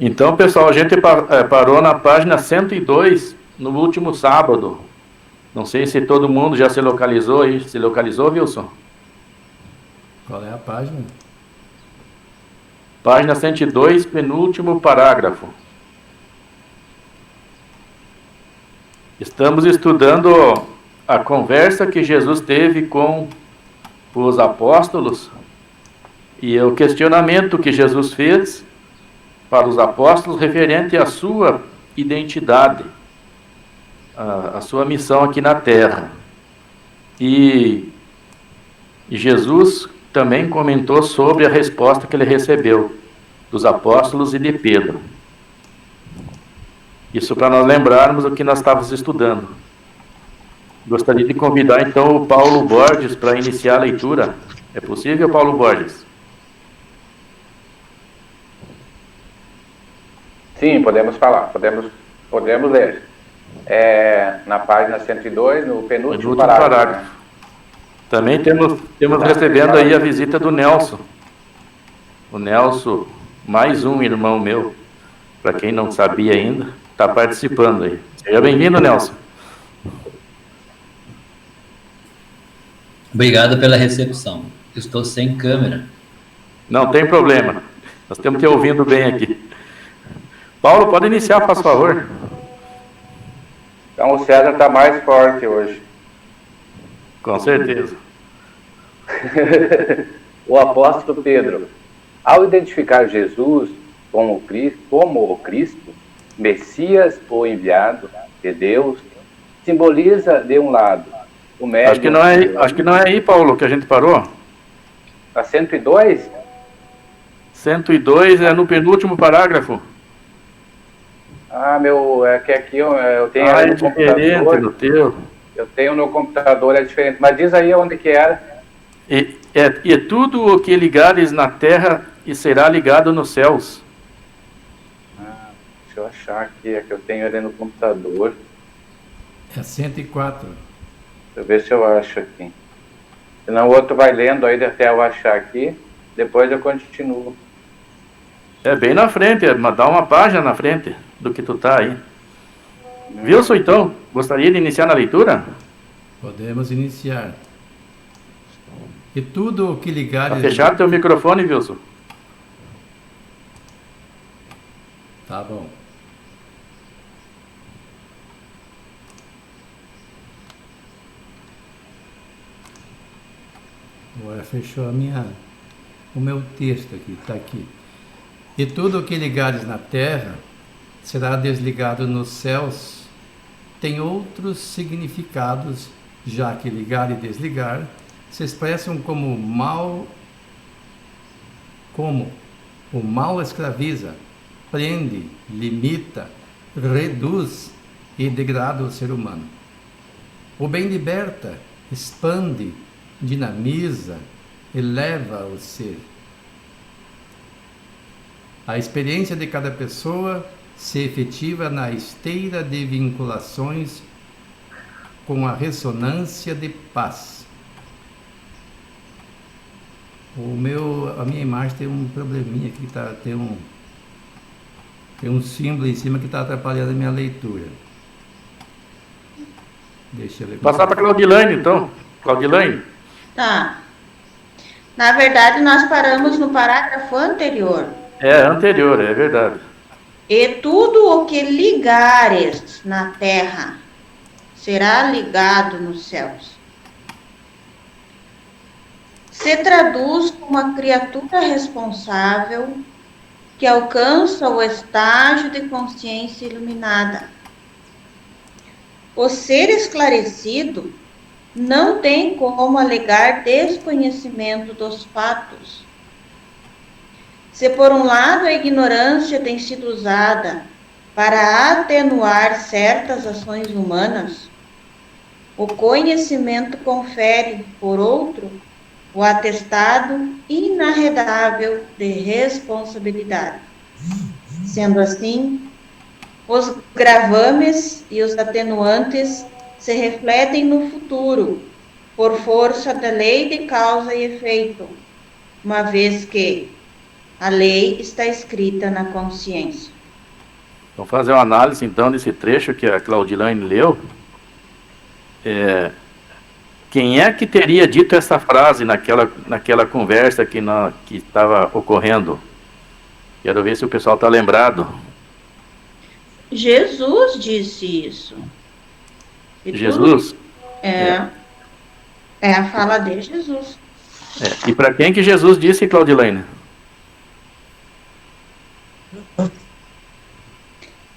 Então, pessoal, a gente parou na página 102 no último sábado. Não sei se todo mundo já se localizou aí. Se localizou, Wilson? Qual é a página? Página 102, penúltimo parágrafo. Estamos estudando a conversa que Jesus teve com os apóstolos e o questionamento que Jesus fez para os apóstolos referente à sua identidade, a sua missão aqui na terra. E Jesus também comentou sobre a resposta que ele recebeu dos apóstolos e de Pedro. Isso para nós lembrarmos o que nós estávamos estudando. Gostaria de convidar então o Paulo Borges para iniciar a leitura. É possível, Paulo Borges? Sim, podemos falar, podemos ler. Na página 102, no penúltimo parágrafo. Né? Também temos recebendo aí a visita do Nelson. O Nelson, mais um irmão meu, para quem não sabia ainda, está participando aí. Seja bem-vindo, Nelson. Obrigado pela recepção. Estou sem câmera. Não tem problema. Nós temos te ouvindo bem aqui. Paulo, pode iniciar, por favor. Então o César está mais forte hoje. Com certeza. O apóstolo Pedro, ao identificar Jesus como o Cristo, Messias ou enviado de Deus, simboliza, de um lado, o médium... Acho que não é aí, Paulo, que a gente parou. A 102? 102 é no penúltimo parágrafo. É que aqui eu tenho é diferente no teu. Eu tenho no computador, é diferente. Mas diz aí onde que era. E tudo o que ligares na terra e será ligado nos céus. Deixa eu achar aqui, é que eu tenho ali no computador. É 104. Deixa eu ver se eu acho aqui. Senão o outro vai lendo aí até eu achar aqui. Depois eu continuo. É bem na frente, dá uma página na frente do que tu tá aí. Wilson, então, gostaria de iniciar na leitura? Podemos iniciar. E tudo o que ligares... Tá fechado teu microfone, Wilson? Tá bom. Agora fechou o meu texto aqui, está aqui. E tudo o que ligares na terra será desligado nos céus. Tem outros significados, já que ligar e desligar se expressam como o mal escraviza, prende, limita, reduz e degrada o ser humano. O bem liberta, expande, dinamiza, eleva o ser. A experiência de cada pessoa se efetiva na esteira de vinculações com a ressonância de paz. A minha imagem tem um probleminha aqui, tem um símbolo em cima que está atrapalhando a minha leitura. Deixa eu ver. Passar para Claudilane, então. Claudilane. Tá. Na verdade, nós paramos no parágrafo anterior. Anterior, é verdade. E tudo o que ligares na terra será ligado nos céus. Se traduz como uma criatura responsável que alcança o estágio de consciência iluminada. O ser esclarecido não tem como alegar desconhecimento dos fatos. Se por um lado a ignorância tem sido usada para atenuar certas ações humanas, o conhecimento confere, por outro, o atestado inarredável de responsabilidade. Sendo assim, os gravames e os atenuantes se refletem no futuro, por força da lei de causa e efeito, uma vez que, A lei está escrita na consciência. Vamos fazer uma análise então desse trecho que a Claudilane leu. Quem é que teria dito essa frase naquela conversa que estava ocorrendo? Quero ver se o pessoal está lembrado. Jesus disse isso. E Jesus? É a fala de Jesus. E para quem que Jesus disse, Claudilane?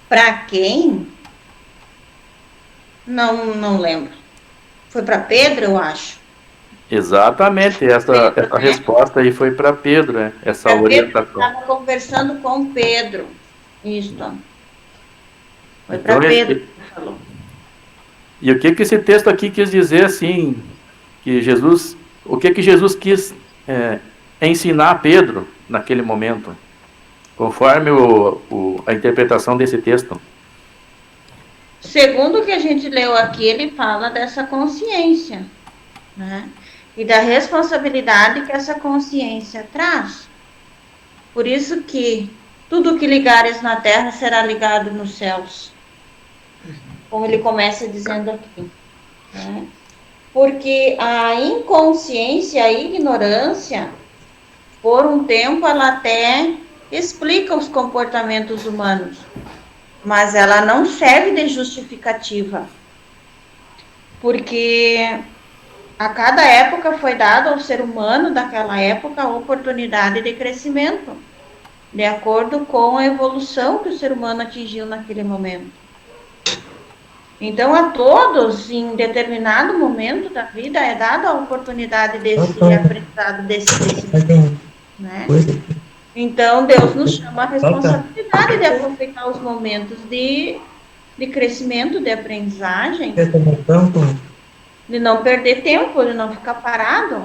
Para quem? Não lembro. Foi para Pedro, eu acho. Exatamente, essa resposta aí foi para Pedro, né? Essa Pedro orientação. estava conversando com Pedro. Isso. Foi Então, para Pedro que falou. E o que esse texto aqui quis dizer, assim, o que Jesus quis ensinar a Pedro naquele momento, conforme a interpretação desse texto? Segundo o que a gente leu aqui, ele fala dessa consciência, né? E da responsabilidade que essa consciência traz. Por isso que tudo que ligares na terra será ligado nos céus. Como ele começa dizendo aqui, né? Porque a inconsciência, a ignorância, por um tempo, ela até explica os comportamentos humanos, mas ela não serve de justificativa, porque a cada época foi dado ao ser humano daquela época a oportunidade de crescimento, de acordo com a evolução que o ser humano atingiu naquele momento. Então, a todos, em determinado momento da vida, é dada a oportunidade desse aprendizado, desse crescimento, né? Então, Deus nos chama a responsabilidade de aproveitar os momentos de crescimento, de aprendizagem, de não perder tempo, de não ficar parado.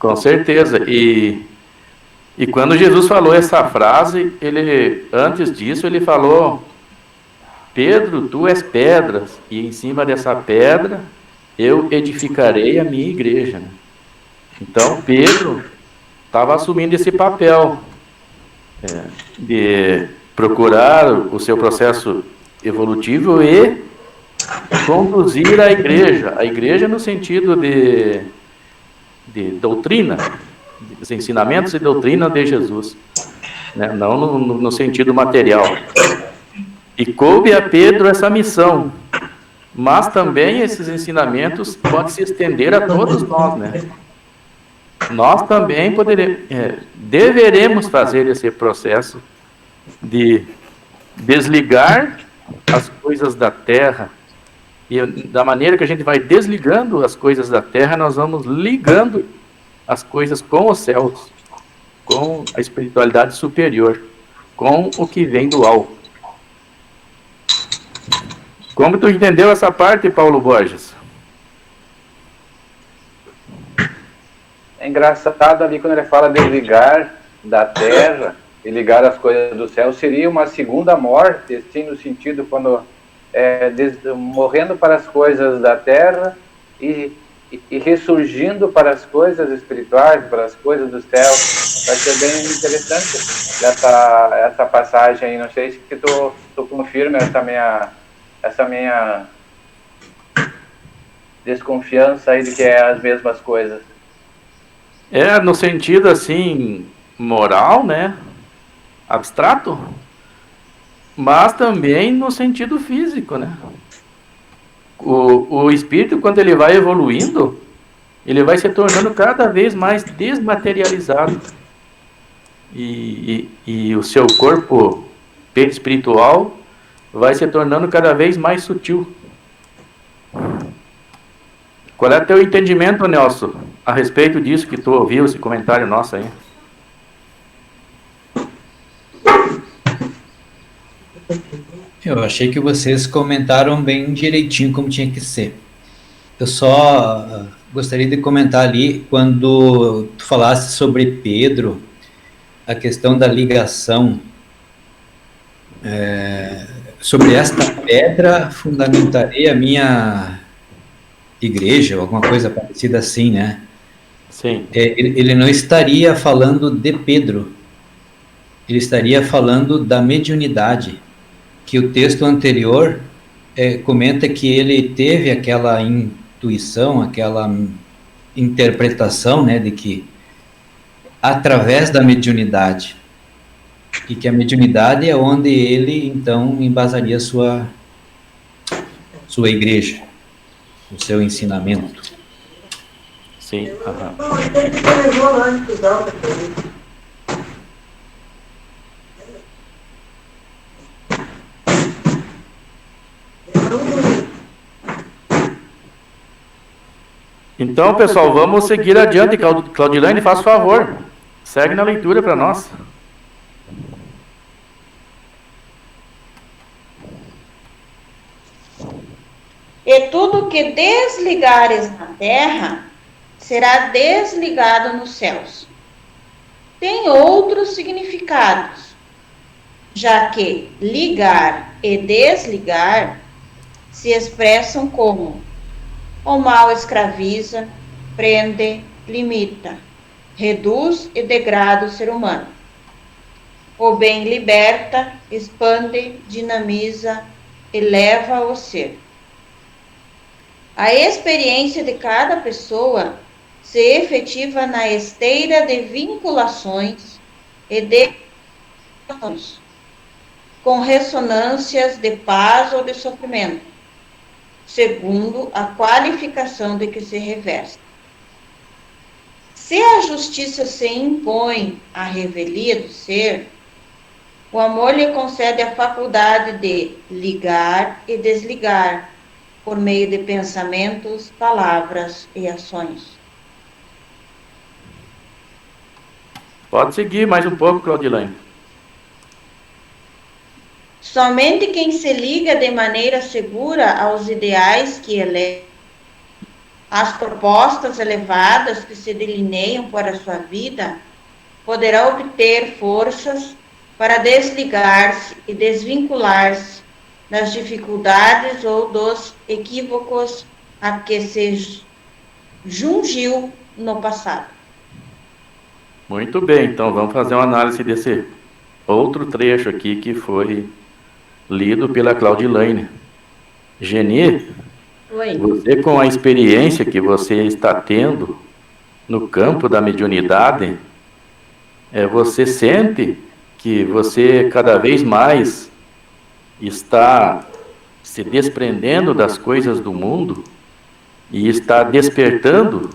Com certeza. E quando Jesus falou essa frase, antes disso, ele falou: Pedro, tu és pedras, e em cima dessa pedra eu edificarei a minha igreja. Então, Pedro estava assumindo esse papel de procurar o seu processo evolutivo e conduzir a igreja no sentido de doutrina, os ensinamentos e doutrina de Jesus, né? Não no sentido material. E coube a Pedro essa missão, mas também esses ensinamentos podem se estender a todos nós, né? Nós também deveremos fazer esse processo de desligar as coisas da terra, e da maneira que a gente vai desligando as coisas da terra, nós vamos ligando as coisas com os céus, com a espiritualidade superior, com o que vem do alto. Como tu entendeu essa parte, Paulo Borges? É engraçado ali quando ele fala de ligar da terra e ligar as coisas do céu, seria uma segunda morte, assim, no sentido quando morrendo para as coisas da terra e ressurgindo para as coisas espirituais, para as coisas do céu. Vai ser bem interessante essa passagem aí. Não sei se tu confirma essa minha desconfiança aí de que é as mesmas coisas. No sentido assim moral, né, abstrato, mas também no sentido físico, né? O espírito, quando ele vai evoluindo, ele vai se tornando cada vez mais desmaterializado, e o seu corpo espiritual vai se tornando cada vez mais sutil. Qual é o teu entendimento, Nelson, a respeito disso que tu ouviu, esse comentário nosso aí? Eu achei que vocês comentaram bem direitinho como tinha que ser. Eu só gostaria de comentar ali, quando tu falasse sobre Pedro, a questão da ligação, sobre esta pedra fundamentarei a minha igreja, ou alguma coisa parecida assim, né? Sim. Ele não estaria falando de Pedro, ele estaria falando da mediunidade, que o texto anterior comenta que ele teve aquela intuição, aquela interpretação, né, de que através da mediunidade, e que a mediunidade é onde ele então embasaria sua igreja, o seu ensinamento. Sim. Aham. Então, pessoal, vamos seguir adiante. Claudilane, faz favor. Segue na leitura para nós. E tudo que desligares na terra será desligado nos céus. Tem outros significados, já que ligar e desligar se expressam como: o mal escraviza, prende, limita, reduz e degrada o ser humano. O bem liberta, expande, dinamiza, eleva o ser. A experiência de cada pessoa se efetiva na esteira de vinculações e de com ressonâncias de paz ou de sofrimento, segundo a qualificação de que se reveste. Se a justiça se impõe à revelia do ser, o amor lhe concede a faculdade de ligar e desligar por meio de pensamentos, palavras e ações. Pode seguir mais um pouco, Claudilane. Somente quem se liga de maneira segura aos ideais que elevam, às propostas elevadas que se delineiam para a sua vida, poderá obter forças para desligar-se e desvincular-se das dificuldades ou dos equívocos a que se jungiu no passado. Muito bem, então vamos fazer uma análise desse outro trecho aqui que foi lido pela Claudilane. Geni, Oi. você, com a experiência que você está tendo no campo da mediunidade, você sente que você cada vez mais está se desprendendo das coisas do mundo e está despertando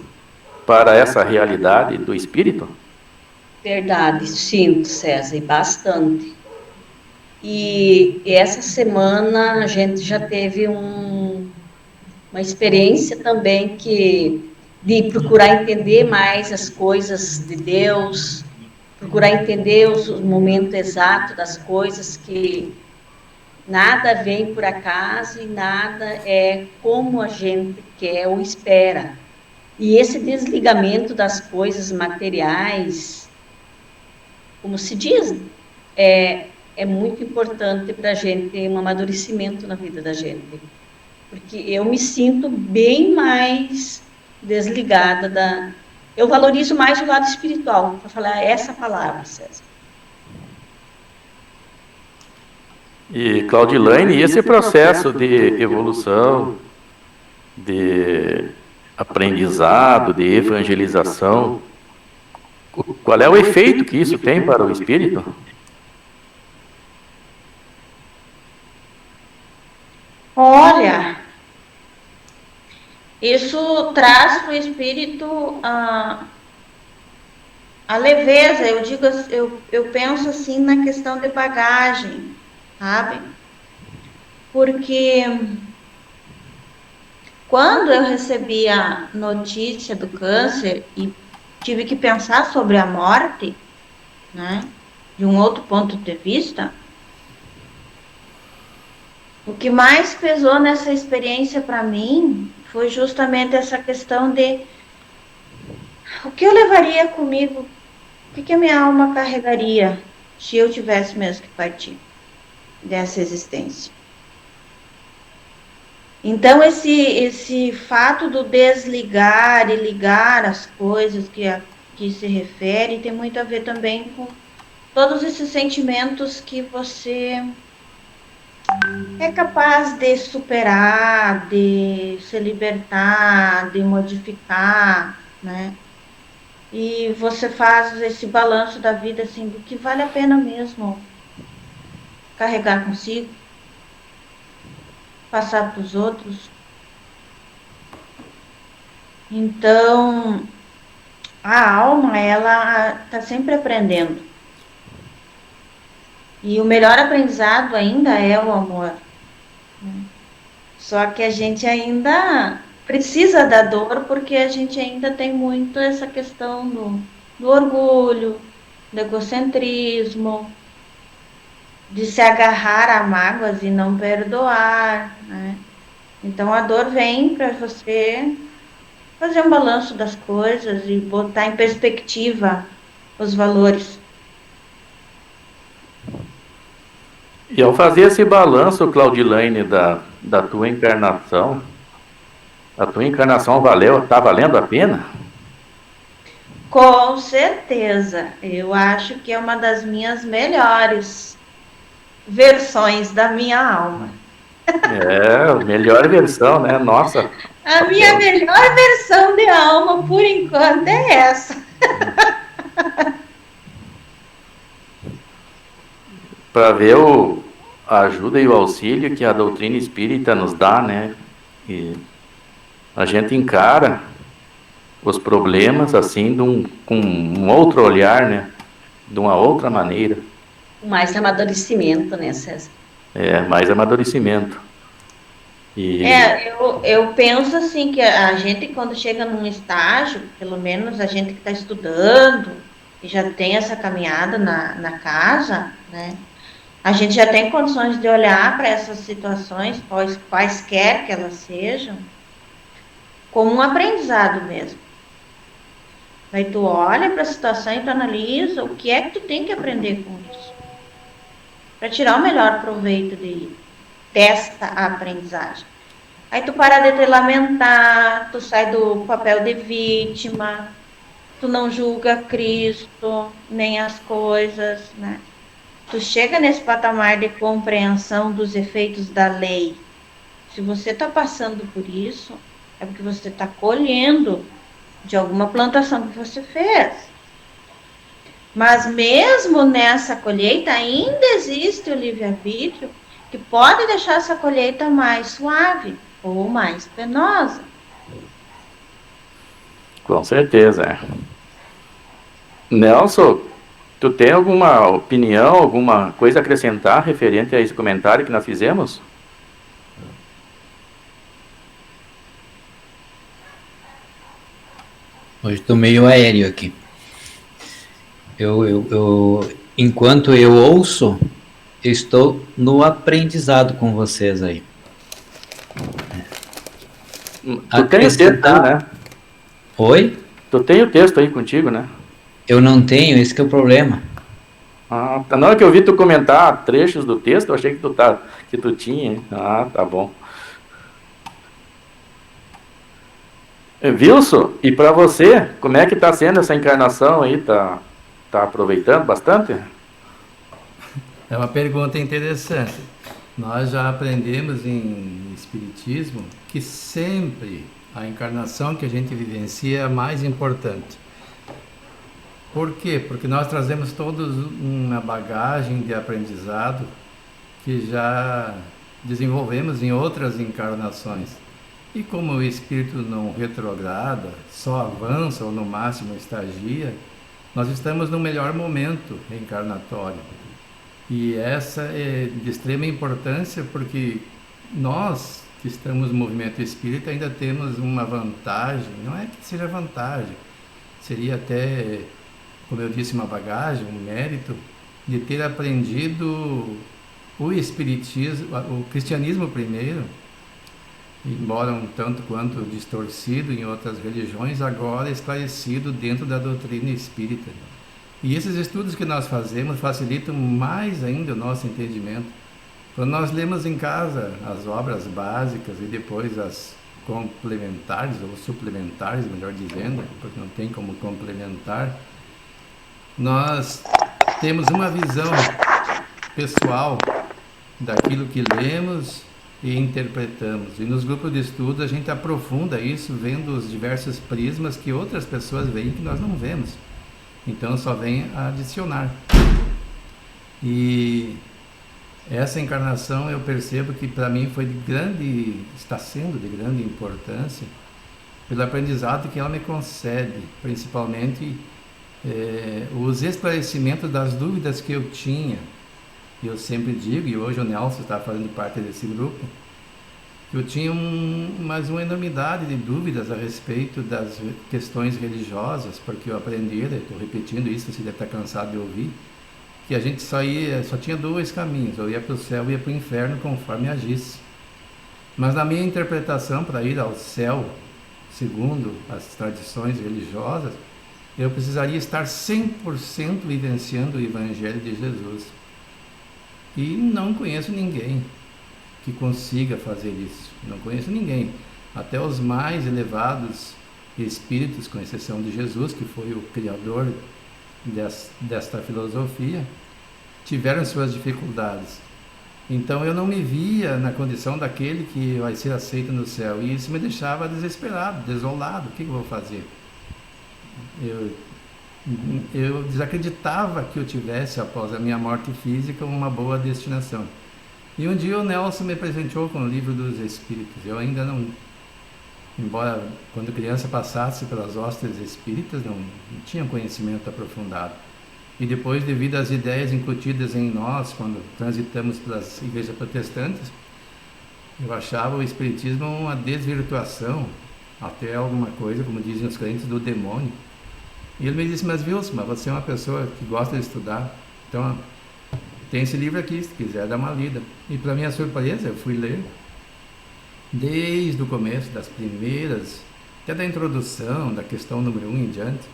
para essa realidade do espírito? Verdade, sinto, César, e bastante. E essa semana a gente já teve uma experiência também de procurar entender mais as coisas de Deus, procurar entender o momento exato das coisas, que nada vem por acaso e nada é como a gente quer ou espera. E esse desligamento das coisas materiais, como se diz, é muito importante para a gente, um amadurecimento na vida da gente. Porque eu me sinto bem mais desligada Eu valorizo mais o lado espiritual, para falar essa palavra, César. E, Claudilane, esse processo de evolução, de aprendizado, de evangelização, qual é o efeito que isso tem para o espírito? Olha, isso traz para o espírito a leveza. Eu penso assim na questão de bagagem, sabe? Porque quando eu recebi a notícia do câncer e tive que pensar sobre a morte, né, de um outro ponto de vista, o que mais pesou nessa experiência para mim foi justamente essa questão de o que eu levaria comigo, o que a minha alma carregaria se eu tivesse mesmo que partir dessa existência. Então, esse fato do desligar e ligar as coisas que se refere tem muito a ver também com todos esses sentimentos que você é capaz de superar, de se libertar, de modificar, né? E você faz esse balanço da vida, assim, do que vale a pena mesmo carregar consigo, passar para os outros. Então, a alma, ela está sempre aprendendo. E o melhor aprendizado ainda é o amor. Só que a gente ainda precisa da dor, porque a gente ainda tem muito essa questão do orgulho, do egocentrismo, de se agarrar a mágoas e não perdoar, né? Então a dor vem para você fazer um balanço das coisas e botar em perspectiva os valores. E ao fazer esse balanço, Claudilane, da tua encarnação, a tua encarnação tá valendo a pena? Com certeza, eu acho que é uma das minhas melhores versões da minha alma. É, a melhor versão, né? Nossa, A minha melhor versão de alma, por enquanto, é essa. para ver a ajuda e o auxílio que a doutrina espírita nos dá, né? E a gente encara os problemas assim com um outro olhar, né? De uma outra maneira. Mais amadurecimento, né, César? É, mais amadurecimento. E Eu penso assim que a gente quando chega num estágio, pelo menos a gente que está estudando e já tem essa caminhada na casa, né? A gente já tem condições de olhar para essas situações, quaisquer que elas sejam, como um aprendizado mesmo. Aí tu olha para a situação e tu analisa o que é que tu tem que aprender com isso, para tirar o melhor proveito desta aprendizagem. Aí tu para de te lamentar, tu sai do papel de vítima, tu não julga Cristo, nem as coisas, né? Tu chega nesse patamar de compreensão dos efeitos da lei. Se você está passando por isso, é porque você está colhendo de alguma plantação que você fez. Mas mesmo nessa colheita, ainda existe o livre-arbítrio que pode deixar essa colheita mais suave ou mais penosa. com certeza, é. Nelson, tu tem alguma opinião, alguma coisa a acrescentar referente a esse comentário que nós fizemos? Hoje estou meio aéreo aqui. Enquanto eu ouço, eu estou no aprendizado com vocês aí. Tu tem o texto aí, né? Oi? Tu tem o texto aí contigo, né? Eu não tenho, esse que é o problema. Ah, na hora que eu vi tu comentar trechos do texto, eu achei que tu tinha. Ah, tá bom. Wilson, e para você, como é que está sendo essa encarnação aí? Tá aproveitando bastante? É uma pergunta interessante. Nós já aprendemos em Espiritismo que sempre a encarnação que a gente vivencia é a mais importante. Por quê? Porque nós trazemos todos uma bagagem de aprendizado que já desenvolvemos em outras encarnações. E como o espírito não retrograda, só avança ou no máximo estagia, nós estamos no melhor momento reencarnatório. E essa é de extrema importância porque nós que estamos no movimento espírita ainda temos uma vantagem, não é que seja vantagem, seria até, como eu disse, uma bagagem, um mérito de ter aprendido o espiritismo, o cristianismo primeiro, embora um tanto quanto distorcido em outras religiões, agora esclarecido dentro da doutrina espírita. E esses estudos que nós fazemos facilitam mais ainda o nosso entendimento. Quando nós lemos em casa as obras básicas e depois as complementares ou suplementares, melhor dizendo, porque não tem como complementar, nós temos uma visão pessoal daquilo que lemos e interpretamos. E nos grupos de estudo a gente aprofunda isso, vendo os diversos prismas que outras pessoas veem que nós não vemos. Então só vem a adicionar. E essa encarnação eu percebo que para mim foi de grande, está sendo de grande importância, pelo aprendizado que ela me concede, principalmente os esclarecimentos das dúvidas que eu tinha. Eu sempre digo, e hoje o Nelson está fazendo parte desse grupo, que eu tinha mais uma enormidade de dúvidas a respeito das questões religiosas, porque eu aprendi, estou repetindo isso, você deve estar cansado de ouvir, que a gente só tinha dois caminhos, ou ia para o céu ou ia para o inferno, conforme agisse. Mas na minha interpretação, para ir ao céu, segundo as tradições religiosas, eu precisaria estar 100% vivenciando o Evangelho de Jesus. E não conheço ninguém que consiga fazer isso. Não conheço ninguém. Até os mais elevados espíritos, com exceção de Jesus, que foi o criador desta filosofia, tiveram suas dificuldades. Então eu não me via na condição daquele que vai ser aceito no céu. E isso me deixava desesperado, desolado. O que eu vou fazer? Eu desacreditava que eu tivesse, após a minha morte física, uma boa destinação. E um dia o Nelson me presenteou com o Livro dos Espíritos. Eu ainda não, embora quando criança passasse pelas hostes espíritas, não tinha um conhecimento aprofundado. E depois, devido às ideias incutidas em nós, quando transitamos pelas igrejas protestantes, eu achava o espiritismo uma desvirtuação, até alguma coisa, como dizem os crentes, do demônio. E ele me disse: mas Wilson, você é uma pessoa que gosta de estudar, então tem esse livro aqui, se quiser dar uma lida. E para minha surpresa, eu fui ler, desde o começo, das primeiras, até da introdução, da questão número 1 em diante.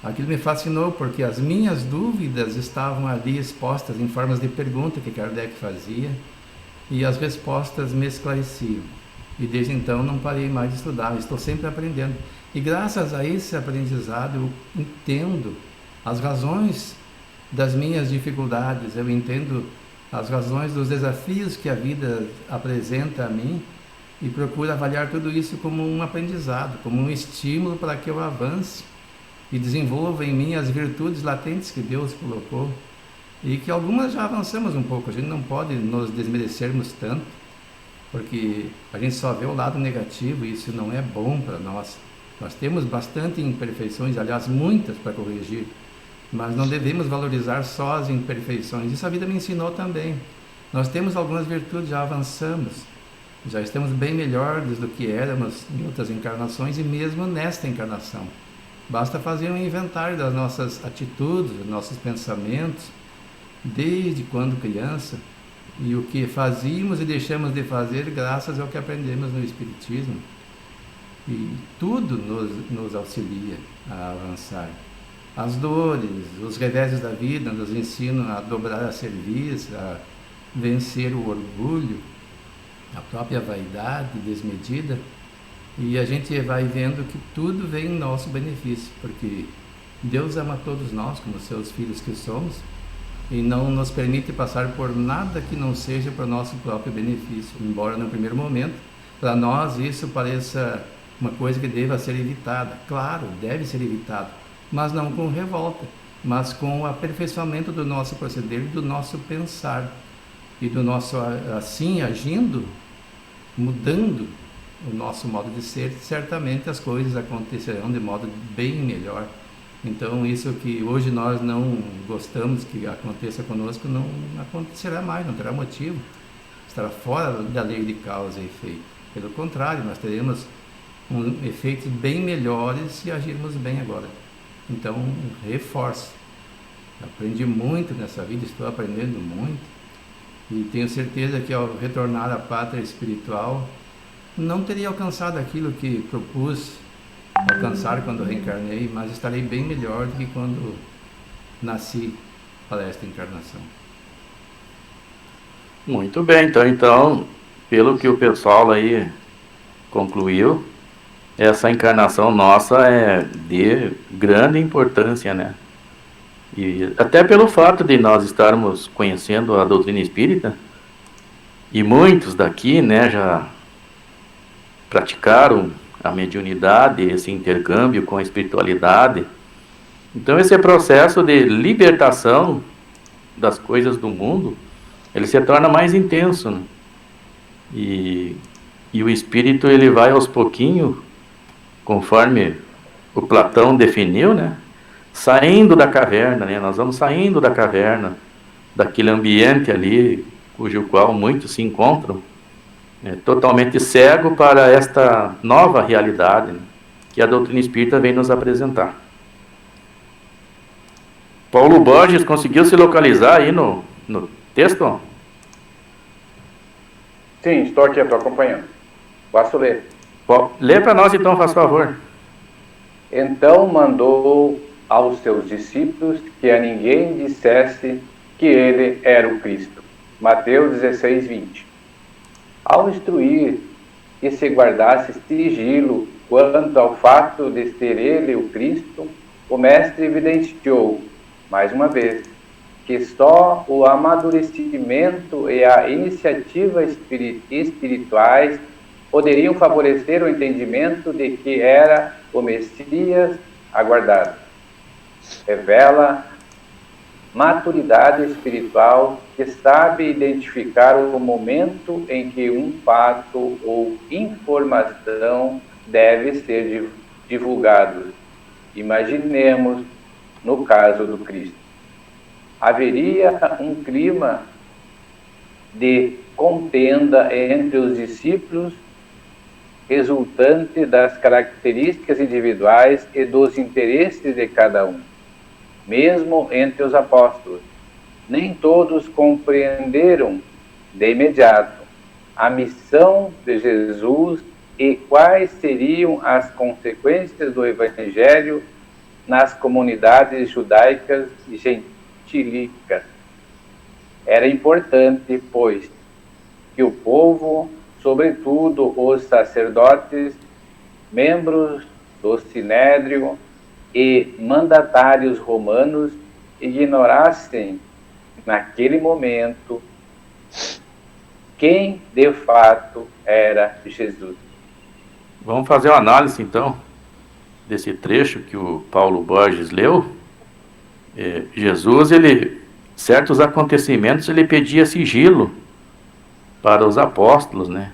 Aquilo me fascinou, porque as minhas dúvidas estavam ali expostas em formas de pergunta que Kardec fazia, e as respostas me esclareciam. E desde então não parei mais de estudar, estou sempre aprendendo. E graças a esse aprendizado eu entendo as razões das minhas dificuldades, eu entendo as razões dos desafios que a vida apresenta a mim e procuro avaliar tudo isso como um aprendizado, como um estímulo para que eu avance e desenvolva em mim as virtudes latentes que Deus colocou, e que algumas já avançamos um pouco. A gente não pode nos desmerecermos tanto, porque a gente só vê o lado negativo e isso não é bom para nós. Nós temos bastante imperfeições, aliás, muitas para corrigir, mas não devemos valorizar só as imperfeições. Isso a vida me ensinou também. Nós temos algumas virtudes, já avançamos, já estamos bem melhores do que éramos em outras encarnações e mesmo nesta encarnação. Basta fazer um inventário das nossas atitudes, dos nossos pensamentos, desde quando criança, e o que fazíamos e deixamos de fazer graças ao que aprendemos no Espiritismo. E tudo nos auxilia a avançar. As dores, os reveses da vida nos ensinam a dobrar a cerviz, a vencer o orgulho, a própria vaidade desmedida, e a gente vai vendo que tudo vem em nosso benefício, porque Deus ama todos nós como seus filhos que somos, e não nos permite passar por nada que não seja para o nosso próprio benefício, embora no primeiro momento, para nós isso pareça uma coisa que deva ser evitada. Claro, deve ser evitado, mas não com revolta, mas com o aperfeiçoamento do nosso proceder, do nosso pensar, e do nosso, assim, agindo, mudando o nosso modo de ser, certamente as coisas acontecerão de modo bem melhor. Então isso que hoje nós não gostamos que aconteça conosco, não acontecerá mais, não terá motivo, estará fora da lei de causa e efeito. Pelo contrário, nós teremos efeitos bem melhores se agirmos bem agora. Então, reforço. Aprendi muito nessa vida, estou aprendendo muito, e tenho certeza que ao retornar à pátria espiritual, não teria alcançado aquilo que propus alcançar quando reencarnei, mas estarei bem melhor do que quando nasci para esta encarnação. Muito bem, então, pelo que o pessoal aí concluiu, essa encarnação nossa é de grande importância, né? E até pelo fato de nós estarmos conhecendo a doutrina espírita, e muitos daqui, né, já praticaram a mediunidade, esse intercâmbio com a espiritualidade. Então esse processo de libertação das coisas do mundo, ele se torna mais intenso, né? E o espírito, ele vai aos pouquinhos, conforme o Platão definiu, né? Saindo da caverna, né? Nós vamos saindo da caverna, daquele ambiente ali, cujo qual muitos se encontram, né? Totalmente cego para esta nova realidade, né? Que a doutrina espírita vem nos apresentar. Paulo Borges conseguiu se localizar aí no texto? Sim, estou aqui, estou acompanhando. Posso ler? Lê para nós então, faz favor. Então mandou aos seus discípulos que a ninguém dissesse que ele era o Cristo. Mateus 16, 20. Ao instruir que se guardasse sigilo quanto ao fato de ser ele o Cristo, o mestre evidenciou, mais uma vez, que só o amadurecimento e a iniciativa espirituais poderiam favorecer o entendimento de que era o Messias aguardado. Revela maturidade espiritual que sabe identificar o momento em que um fato ou informação deve ser divulgado. Imaginemos no caso do Cristo. Haveria um clima de contenda entre os discípulos, resultante das características individuais e dos interesses de cada um. Mesmo entre os apóstolos, nem todos compreenderam de imediato a missão de Jesus e quais seriam as consequências do Evangelho nas comunidades judaicas e gentílicas. Era importante, pois, que o povo, sobretudo os sacerdotes, membros do Sinédrio e mandatários romanos, ignorassem naquele momento quem de fato era Jesus. Vamos fazer uma análise então desse trecho que o Paulo Borges leu. Jesus, certos acontecimentos, ele pedia sigilo para os apóstolos, né?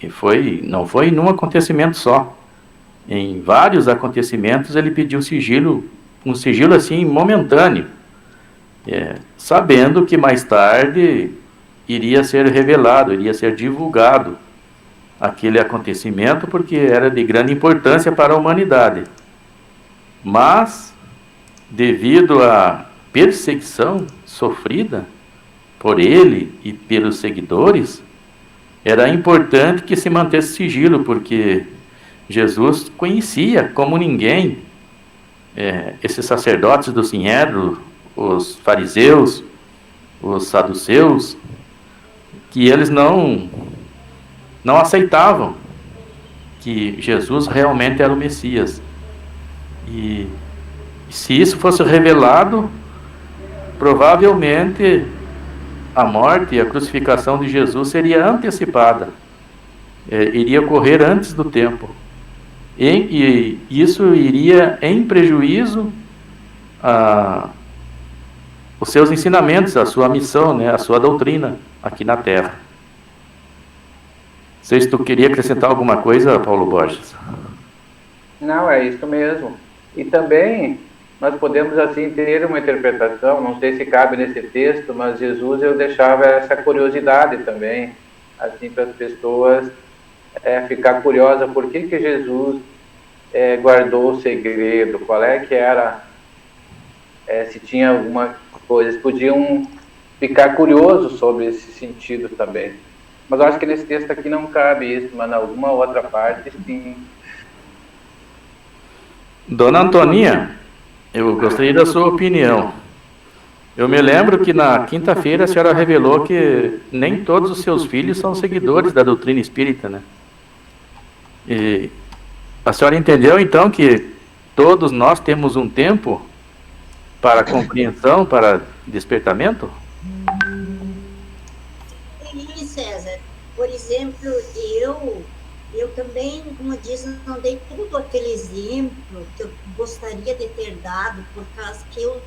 E não foi num acontecimento só. Em vários acontecimentos ele pediu sigilo, um sigilo assim momentâneo, sabendo que mais tarde iria ser revelado, iria ser divulgado aquele acontecimento, porque era de grande importância para a humanidade. Mas, devido à perseguição sofrida por ele e pelos seguidores, era importante que se mantesse sigilo, porque Jesus conhecia como ninguém esses sacerdotes do Sinédrio, os fariseus, os saduceus, que eles não aceitavam que Jesus realmente era o Messias. E se isso fosse revelado, provavelmente a morte e a crucificação de Jesus seria antecipada, iria ocorrer antes do tempo. E isso iria em prejuízo os seus ensinamentos, a sua missão, né, a sua doutrina aqui na Terra. Não sei se tu queria acrescentar alguma coisa, Paulo Borges. Não, é isso mesmo. E também nós podemos assim ter uma interpretação, não sei se cabe nesse texto, mas Jesus, eu deixava essa curiosidade também, assim, para as pessoas ficar curiosa, por que Jesus guardou o segredo, qual é que era, se tinha alguma coisa, eles podiam ficar curiosos sobre esse sentido também. Mas eu acho que nesse texto aqui não cabe isso, mas em alguma outra parte, sim. Dona Antoninha, eu gostaria da sua opinião. Eu me lembro que na quinta-feira a senhora revelou que nem todos os seus filhos são seguidores da doutrina espírita, né? E a senhora entendeu então que todos nós temos um tempo para compreensão, para despertamento? Sim, César. Por exemplo, eu também, como diz, não dei tudo aquele exemplo que eu gostaria de ter dado, por causa que eu,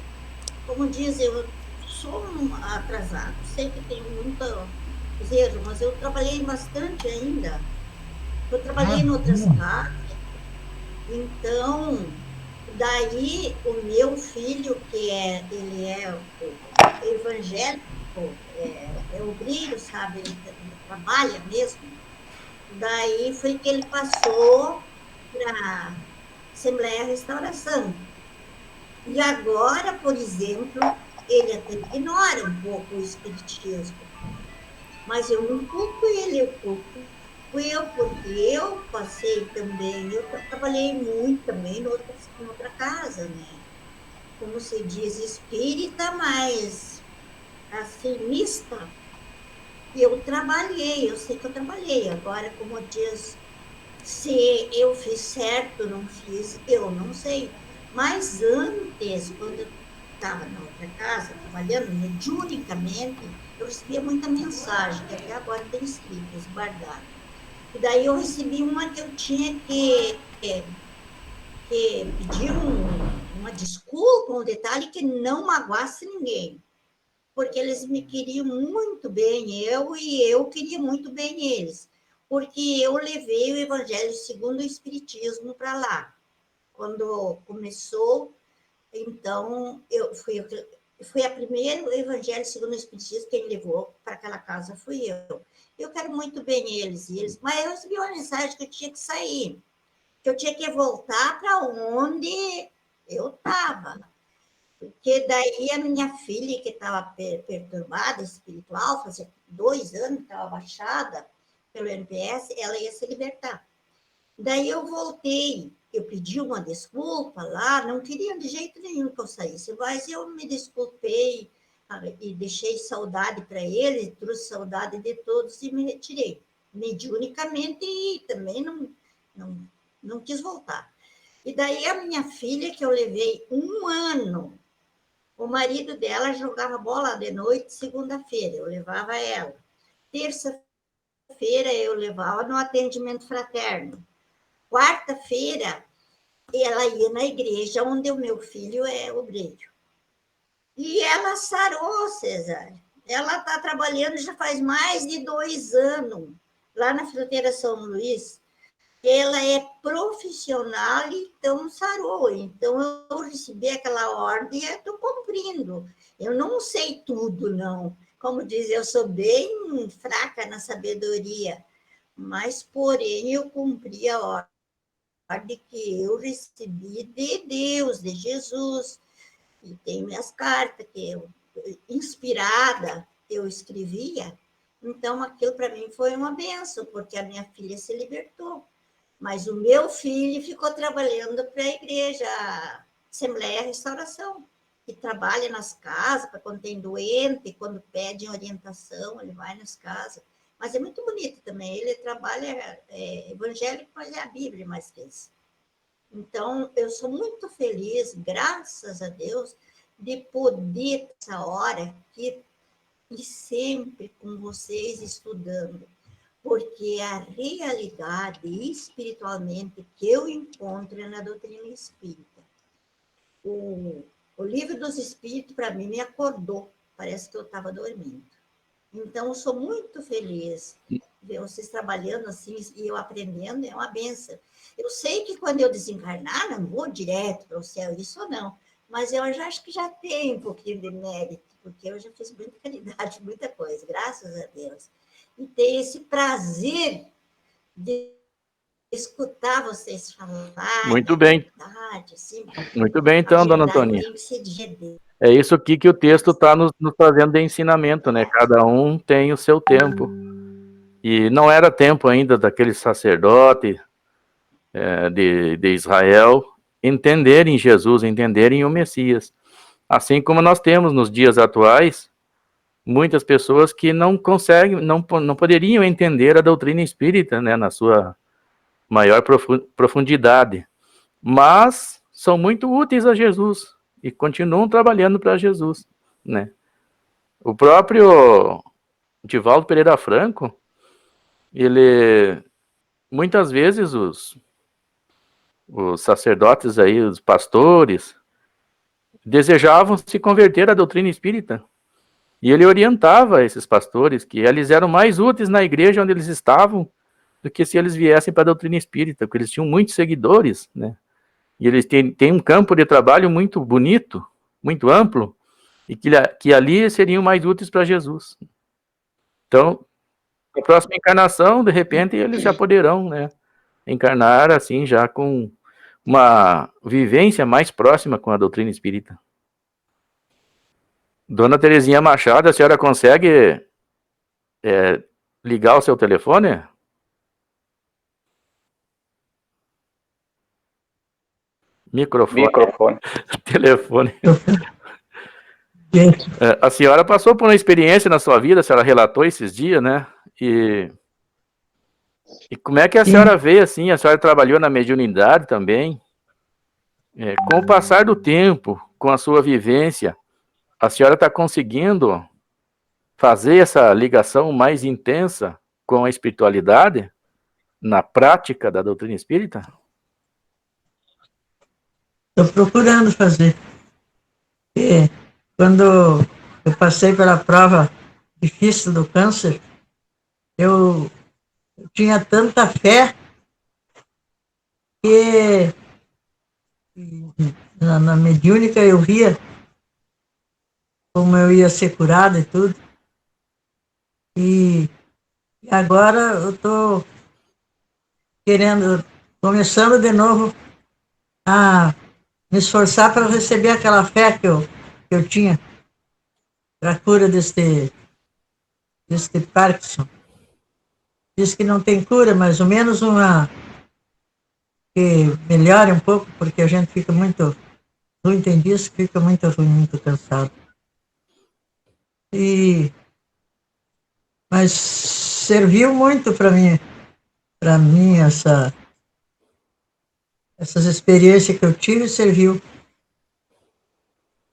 como diz, eu sou atrasado. Sei que tem muitos erros, mas eu trabalhei bastante ainda. Eu trabalhei em outras casas. Então, daí o meu filho, ele é evangélico, é obreiro, sabe? Ele trabalha mesmo. Daí foi que ele passou para Assembleia Restauração. E agora, por exemplo, ele até ignora um pouco o espiritismo. Mas eu não culpo ele, eu culpo eu, porque eu passei também, eu trabalhei muito também em outra casa, né? Como se diz, espírita, mas assim, mista. Eu trabalhei, eu sei que eu trabalhei. Agora, como diz, se eu fiz certo ou não fiz, eu não sei. Mas antes, quando eu estava na outra casa, trabalhando mediunicamente, eu recebia muita mensagem, que até agora tem escritas, guardadas. E daí eu recebi uma que eu tinha que pedir uma desculpa, um detalhe que não magoasse ninguém. Porque eles me queriam muito bem, e eu queria muito bem eles. Porque eu levei o Evangelho segundo o Espiritismo para lá. Quando começou, então, eu fui a primeira Evangelho segundo o Espiritismo, quem levou para aquela casa fui eu. Eu quero muito bem eles, mas eu recebi uma mensagem que eu tinha que sair, que eu tinha que voltar para onde eu estava. Porque daí a minha filha, que estava perturbada, espiritual, fazia 2 anos que estava baixada pelo NPS, ela ia se libertar. Daí eu voltei, eu pedi uma desculpa lá, não queria de jeito nenhum que eu saísse, mas eu me desculpei e deixei saudade para eles, trouxe saudade de todos e me retirei, mediunicamente, e também não quis voltar. E daí a minha filha, que eu levei 1 ano, o marido dela jogava bola de noite, segunda-feira, eu levava ela. Terça-feira eu levava no atendimento fraterno. Quarta-feira, ela ia na igreja onde o meu filho é obreiro. E ela sarou, César. Ela está trabalhando já faz mais de 2 anos, lá na Fruteira São Luís. Ela é profissional, então sarou. Então, eu recebi aquela ordem e estou cumprindo. Eu não sei tudo, não. Como diz, eu sou bem fraca na sabedoria, mas, porém, eu cumpri a ordem que eu recebi de Deus, de Jesus. E tem minhas cartas que eu, inspirada, eu escrevia. Então, aquilo para mim foi uma bênção, porque a minha filha se libertou. Mas o meu filho ficou trabalhando para a igreja, a Assembleia Restauração, que trabalha nas casas, para quando tem doente, quando pedem orientação, ele vai nas casas. Mas é muito bonito também, ele trabalha evangélico, mas é a Bíblia mais que isso. Então, eu sou muito feliz, graças a Deus, de poder, essa hora aqui, e sempre com vocês estudando, porque a realidade espiritualmente que eu encontro é na doutrina espírita. O livro dos Espíritos, para mim, me acordou, parece que eu estava dormindo. Então, eu sou muito feliz ver vocês trabalhando assim e eu aprendendo, é uma benção. Eu sei que quando eu desencarnar, não vou direto para o céu, isso não, mas eu já acho que já tenho um pouquinho de mérito, porque eu já fiz muita caridade, muita coisa, graças a Deus. E ter esse prazer de escutar vocês falarem. Muito bem. Assim, muito bem, então, dona Antônia. Tem que ser de É isso aqui que o texto está nos fazendo de ensinamento, né? Cada um tem o seu tempo. E não era tempo ainda daquele sacerdote de Israel entenderem Jesus, entenderem o Messias. Assim como nós temos nos dias atuais muitas pessoas que não conseguem, não poderiam entender a doutrina espírita, né, na sua maior profundidade, mas são muito úteis a Jesus e continuam trabalhando para Jesus, né? O próprio Divaldo Pereira Franco, ele muitas vezes os sacerdotes aí, os pastores, desejavam se converter à doutrina espírita. E ele orientava esses pastores que eles eram mais úteis na igreja onde eles estavam do que se eles viessem para a doutrina espírita, porque eles tinham muitos seguidores, né? E eles têm um campo de trabalho muito bonito, muito amplo, e que ali seriam mais úteis para Jesus. Então, na próxima encarnação, de repente, eles já poderão, né, encarnar assim, já com uma vivência mais próxima com a doutrina espírita. Dona Terezinha Machado, a senhora consegue ligar o seu telefone? Microfone. Telefone. A senhora passou por uma experiência na sua vida, a senhora relatou esses dias, né? E como é que a senhora vê, assim, a senhora trabalhou na mediunidade também? Com o passar do tempo, com a sua vivência, a senhora está conseguindo fazer essa ligação mais intensa com a espiritualidade na prática da doutrina espírita? Estou procurando fazer. Porque quando eu passei pela prova difícil do câncer, eu tinha tanta fé que na mediúnica eu via como eu ia ser curado e tudo. E agora eu estou começando de novo a me esforçar para receber aquela fé que eu tinha para a cura deste Parkinson. Diz que não tem cura, mas ao menos uma que melhore um pouco, porque a gente fica muito ruim, tem dias que fica muito ruim, muito cansado. Mas serviu muito para mim essas experiências que eu tive, serviu.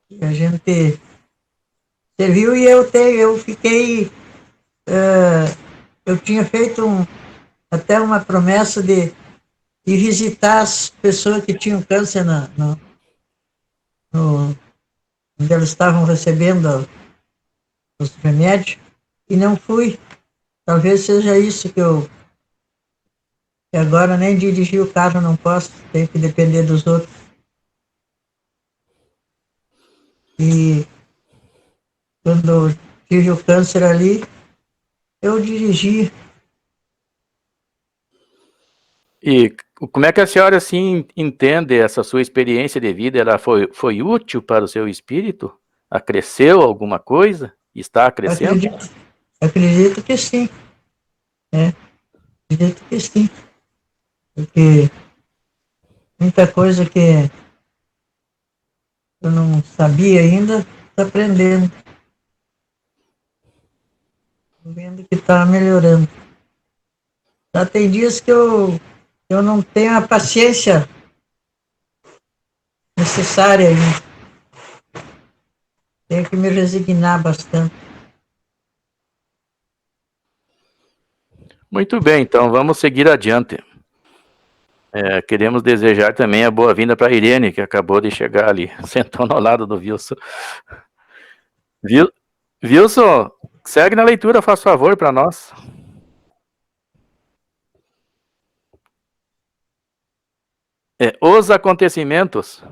E a gente serviu e eu fiquei, eu tinha feito até uma promessa de visitar as pessoas que tinham câncer onde elas estavam recebendo os remédios, e não fui. Talvez seja isso que agora nem dirigir o carro não posso, tenho que depender dos outros. E quando eu tive o câncer ali, eu dirigi. E como é que a senhora, assim, entende essa sua experiência de vida? Ela foi útil para o seu espírito? Acresceu alguma coisa? Está crescendo? Acredito que sim. Acredito que sim. Porque muita coisa que eu não sabia ainda, estou aprendendo. Estou vendo que está melhorando. Já tem dias que eu não tenho a paciência necessária ainda. Tenho que me resignar bastante. Muito bem, então vamos seguir adiante. Queremos desejar também a boa-vinda para a Irene, que acabou de chegar ali, sentou ao lado do Wilson. Wilson, segue na leitura, faz favor para nós. Os acontecimentos.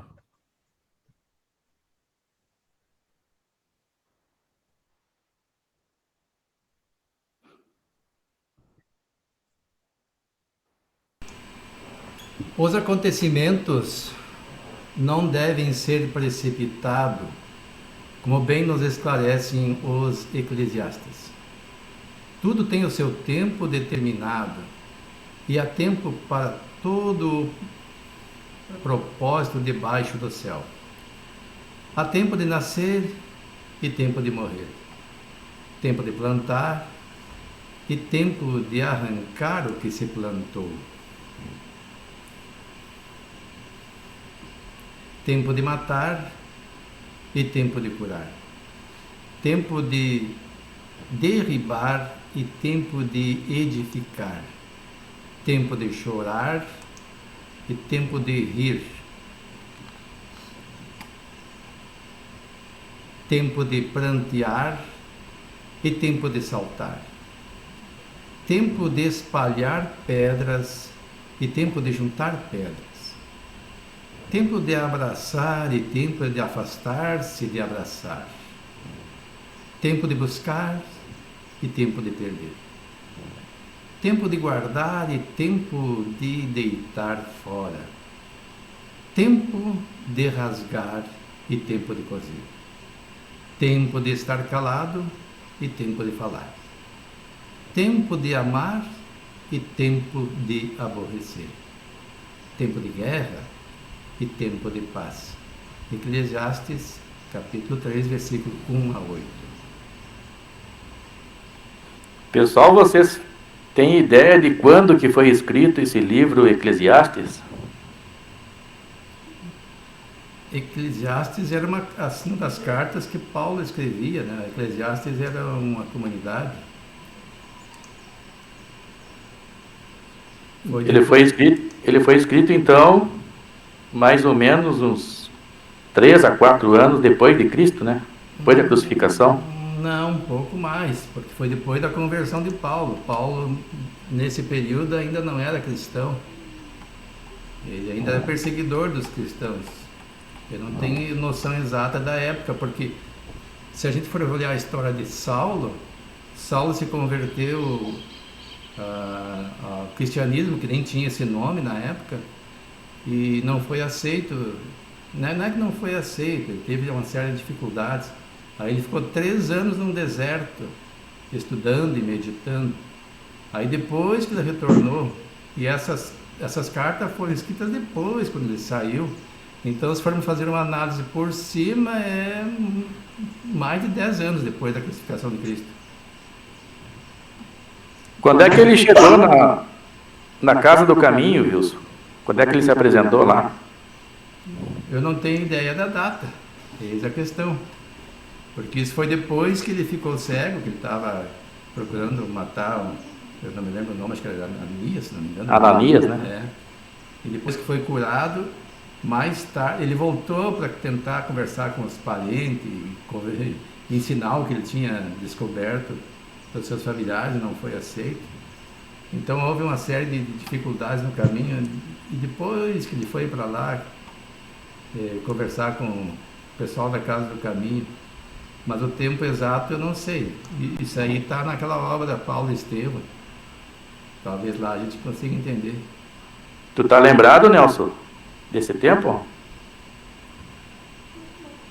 Os acontecimentos não devem ser precipitados, como bem nos esclarecem os Eclesiastes. Tudo tem o seu tempo determinado, e há tempo para todo propósito debaixo do céu. Há tempo de nascer e tempo de morrer. Tempo de plantar e tempo de arrancar o que se plantou. Tempo de matar e tempo de curar. Tempo de derribar e tempo de edificar. Tempo de chorar e tempo de rir. Tempo de prantear e tempo de saltar. Tempo de espalhar pedras e tempo de juntar pedras. Tempo de abraçar e tempo de afastar-se de abraçar. Tempo de buscar e tempo de perder. Tempo de guardar e tempo de deitar fora. Tempo de rasgar e tempo de coser. Tempo de estar calado e tempo de falar. Tempo de amar e tempo de aborrecer. Tempo de guerra e tempo de paz. Eclesiastes, capítulo 3, versículo 1 a 8. Pessoal, vocês têm ideia de quando que foi escrito esse livro Eclesiastes? Eclesiastes era uma das cartas que Paulo escrevia, né? Eclesiastes era uma comunidade. Ele foi escrito então, mais ou menos uns 3 a 4 anos depois de Cristo, né? Depois da crucificação. Não, um pouco mais, porque foi depois da conversão de Paulo. Paulo, nesse período, ainda não era cristão. Ele ainda era perseguidor dos cristãos. Eu não tenho noção exata da época, porque se a gente for olhar a história de Saulo, Saulo se converteu ao cristianismo, que nem tinha esse nome na época, e não foi aceito. Não é que não foi aceito, ele teve uma série de dificuldades. Aí ele ficou 3 anos num deserto, estudando e meditando. Aí depois que ele retornou, e essas cartas foram escritas depois, quando ele saiu. Então, se formos fazer uma análise por cima, é mais de 10 anos depois da crucificação de Cristo. Quando é que ele chegou na Casa do Caminho, Wilson? Quando é que ele se apresentou lá? Eu não tenho ideia da data, eis a questão. Porque isso foi depois que ele ficou cego, que ele estava procurando matar, eu não me lembro o nome, acho que era Ananias, se não me engano. Ananias, né? É. E depois que foi curado, mais tarde, ele voltou para tentar conversar com os parentes, ensinar o que ele tinha descoberto para os seus familiares, não foi aceito. Então houve uma série de dificuldades no caminho, e depois que ele foi para lá conversar com o pessoal da Casa do Caminho, mas o tempo exato eu não sei. Isso aí está naquela obra da Paulo Estevam. Talvez lá a gente consiga entender. Tu tá lembrado, Nelson, desse tempo?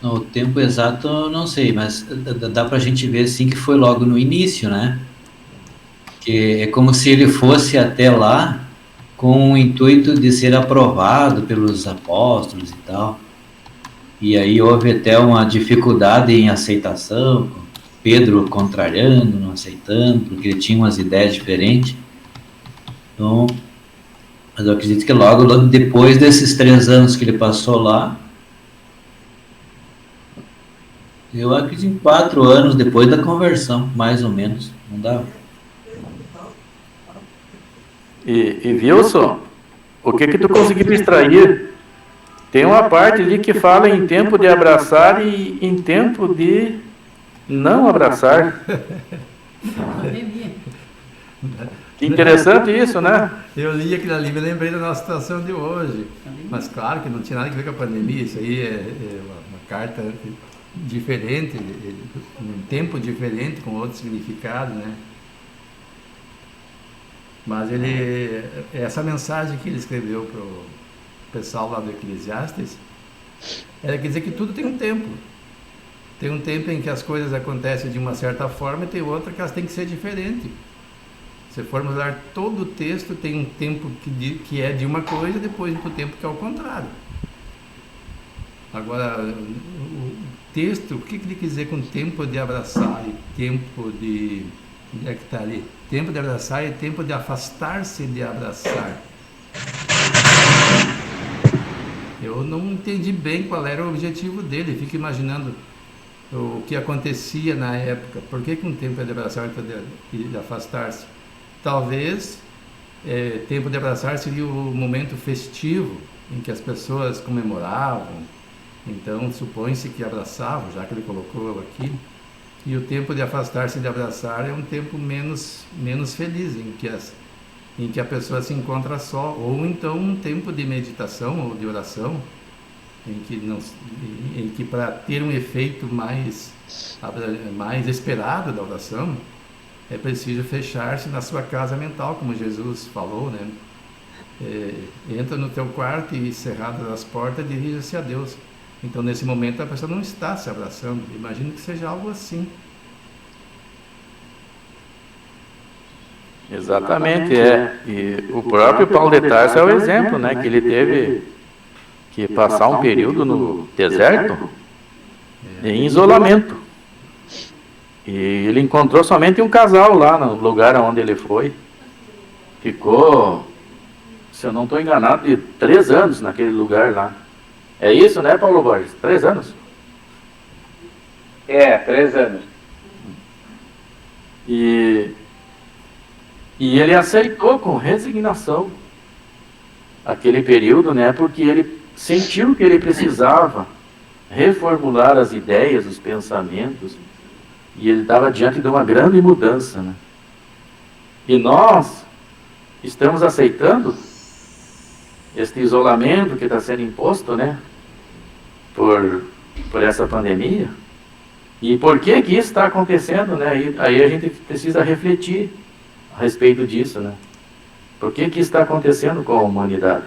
O tempo exato eu não sei, mas dá pra gente ver assim que foi logo no início, né? Que é como se ele fosse até lá com o intuito de ser aprovado pelos apóstolos e tal. E aí houve até uma dificuldade em aceitação, Pedro contrariando, não aceitando, porque ele tinha umas ideias diferentes. Então, mas eu acredito que logo depois desses 3 anos que ele passou lá, eu acredito em 4 anos depois da conversão, mais ou menos, não dá? E Wilson, o que tu conseguiu extrair? Tem uma parte ali que fala em tempo de abraçar e em tempo de não abraçar. Que interessante isso, né? Eu li aquilo ali, me lembrei da nossa situação de hoje. Mas claro que não tinha nada a ver com a pandemia, isso aí é uma carta diferente, um tempo diferente, com outro significado, né? Mas essa mensagem que ele escreveu para o pessoal lá do Eclesiastes, ela quer dizer que tudo tem um tempo. Tem um tempo em que as coisas acontecem de uma certa forma e tem outra que elas têm que ser diferentes. Se formos ler todo o texto, tem um tempo que é de uma coisa, depois do tempo que é o contrário. Agora, texto, o que ele quer dizer com tempo de abraçar e tempo de... Onde é que está ali? Tempo de abraçar e tempo de afastar-se de abraçar. Eu não entendi bem qual era o objetivo dele. Fico imaginando o que acontecia na época. Por que um tempo é de abraçar e de afastar-se? Talvez tempo de abraçar seria o momento festivo em que as pessoas comemoravam. Então supõe-se que abraçavam, já que ele colocou aqui. E o tempo de afastar-se de abraçar é um tempo menos feliz, em que a pessoa se encontra só, ou então um tempo de meditação ou de oração, em que para ter um efeito mais esperado da oração, é preciso fechar-se na sua casa mental, como Jesus falou, né? Entra no teu quarto e, cerradas as portas, dirija-se a Deus. Então, nesse momento, a pessoa não está se abraçando. Imagino que seja algo assim. Exatamente, E o próprio Paulo de Tarso é o exemplo, né? Que ele teve que passar um período no deserto em isolamento. E ele encontrou somente um casal lá no lugar onde ele foi. Ficou, se eu não estou enganado, de 3 anos naquele lugar lá. É isso, né, Paulo Borges? 3 anos? 3 anos. E ele aceitou com resignação aquele período, né? Porque ele sentiu que ele precisava reformular as ideias, os pensamentos, e ele estava diante de uma grande mudança, né? E nós estamos aceitando este isolamento que está sendo imposto, né? Por essa pandemia. E por que isso está acontecendo, né? Aí a gente precisa refletir a respeito disso, né? Por que isso está acontecendo com a humanidade?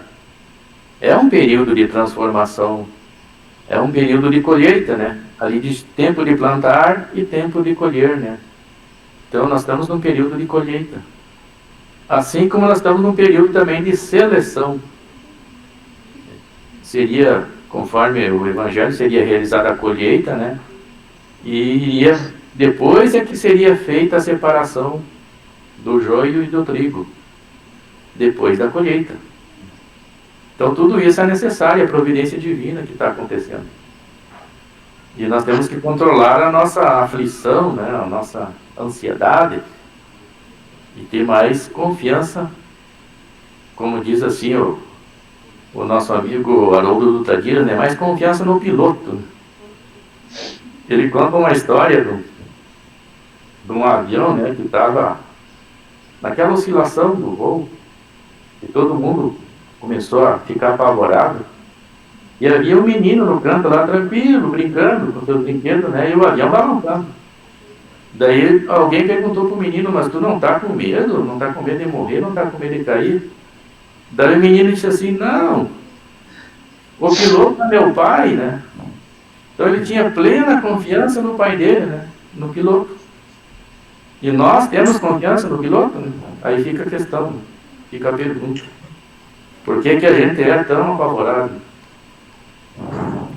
É um período de transformação, é um período de colheita, né? Ali de tempo de plantar e tempo de colher, né? Então nós estamos num período de colheita. Assim como nós estamos num período também de seleção. Seria, conforme o Evangelho, seria realizada a colheita, né? E depois é que seria feita a separação do joio e do trigo, depois da colheita. Então tudo isso é necessário, a providência divina que está acontecendo. E nós temos que controlar a nossa aflição, né? A nossa ansiedade, e ter mais confiança, como diz assim o nosso amigo Haroldo Lutadira, né? Mais confiança no piloto. Ele conta uma história de um avião, né? Que estava naquela oscilação do voo, e todo mundo começou a ficar apavorado. E havia um menino no canto lá, tranquilo, brincando com seus brinquedos, né? E o avião balançando. Daí alguém perguntou para o menino: mas tu não está com medo? Não está com medo de morrer? Não está com medo de cair? Daí o menino disse assim: não, o piloto é meu pai, né? Então ele tinha plena confiança no pai dele, né? No piloto. E nós temos confiança no piloto? Né? Aí fica a questão, fica a pergunta: por que a gente é tão apavorado?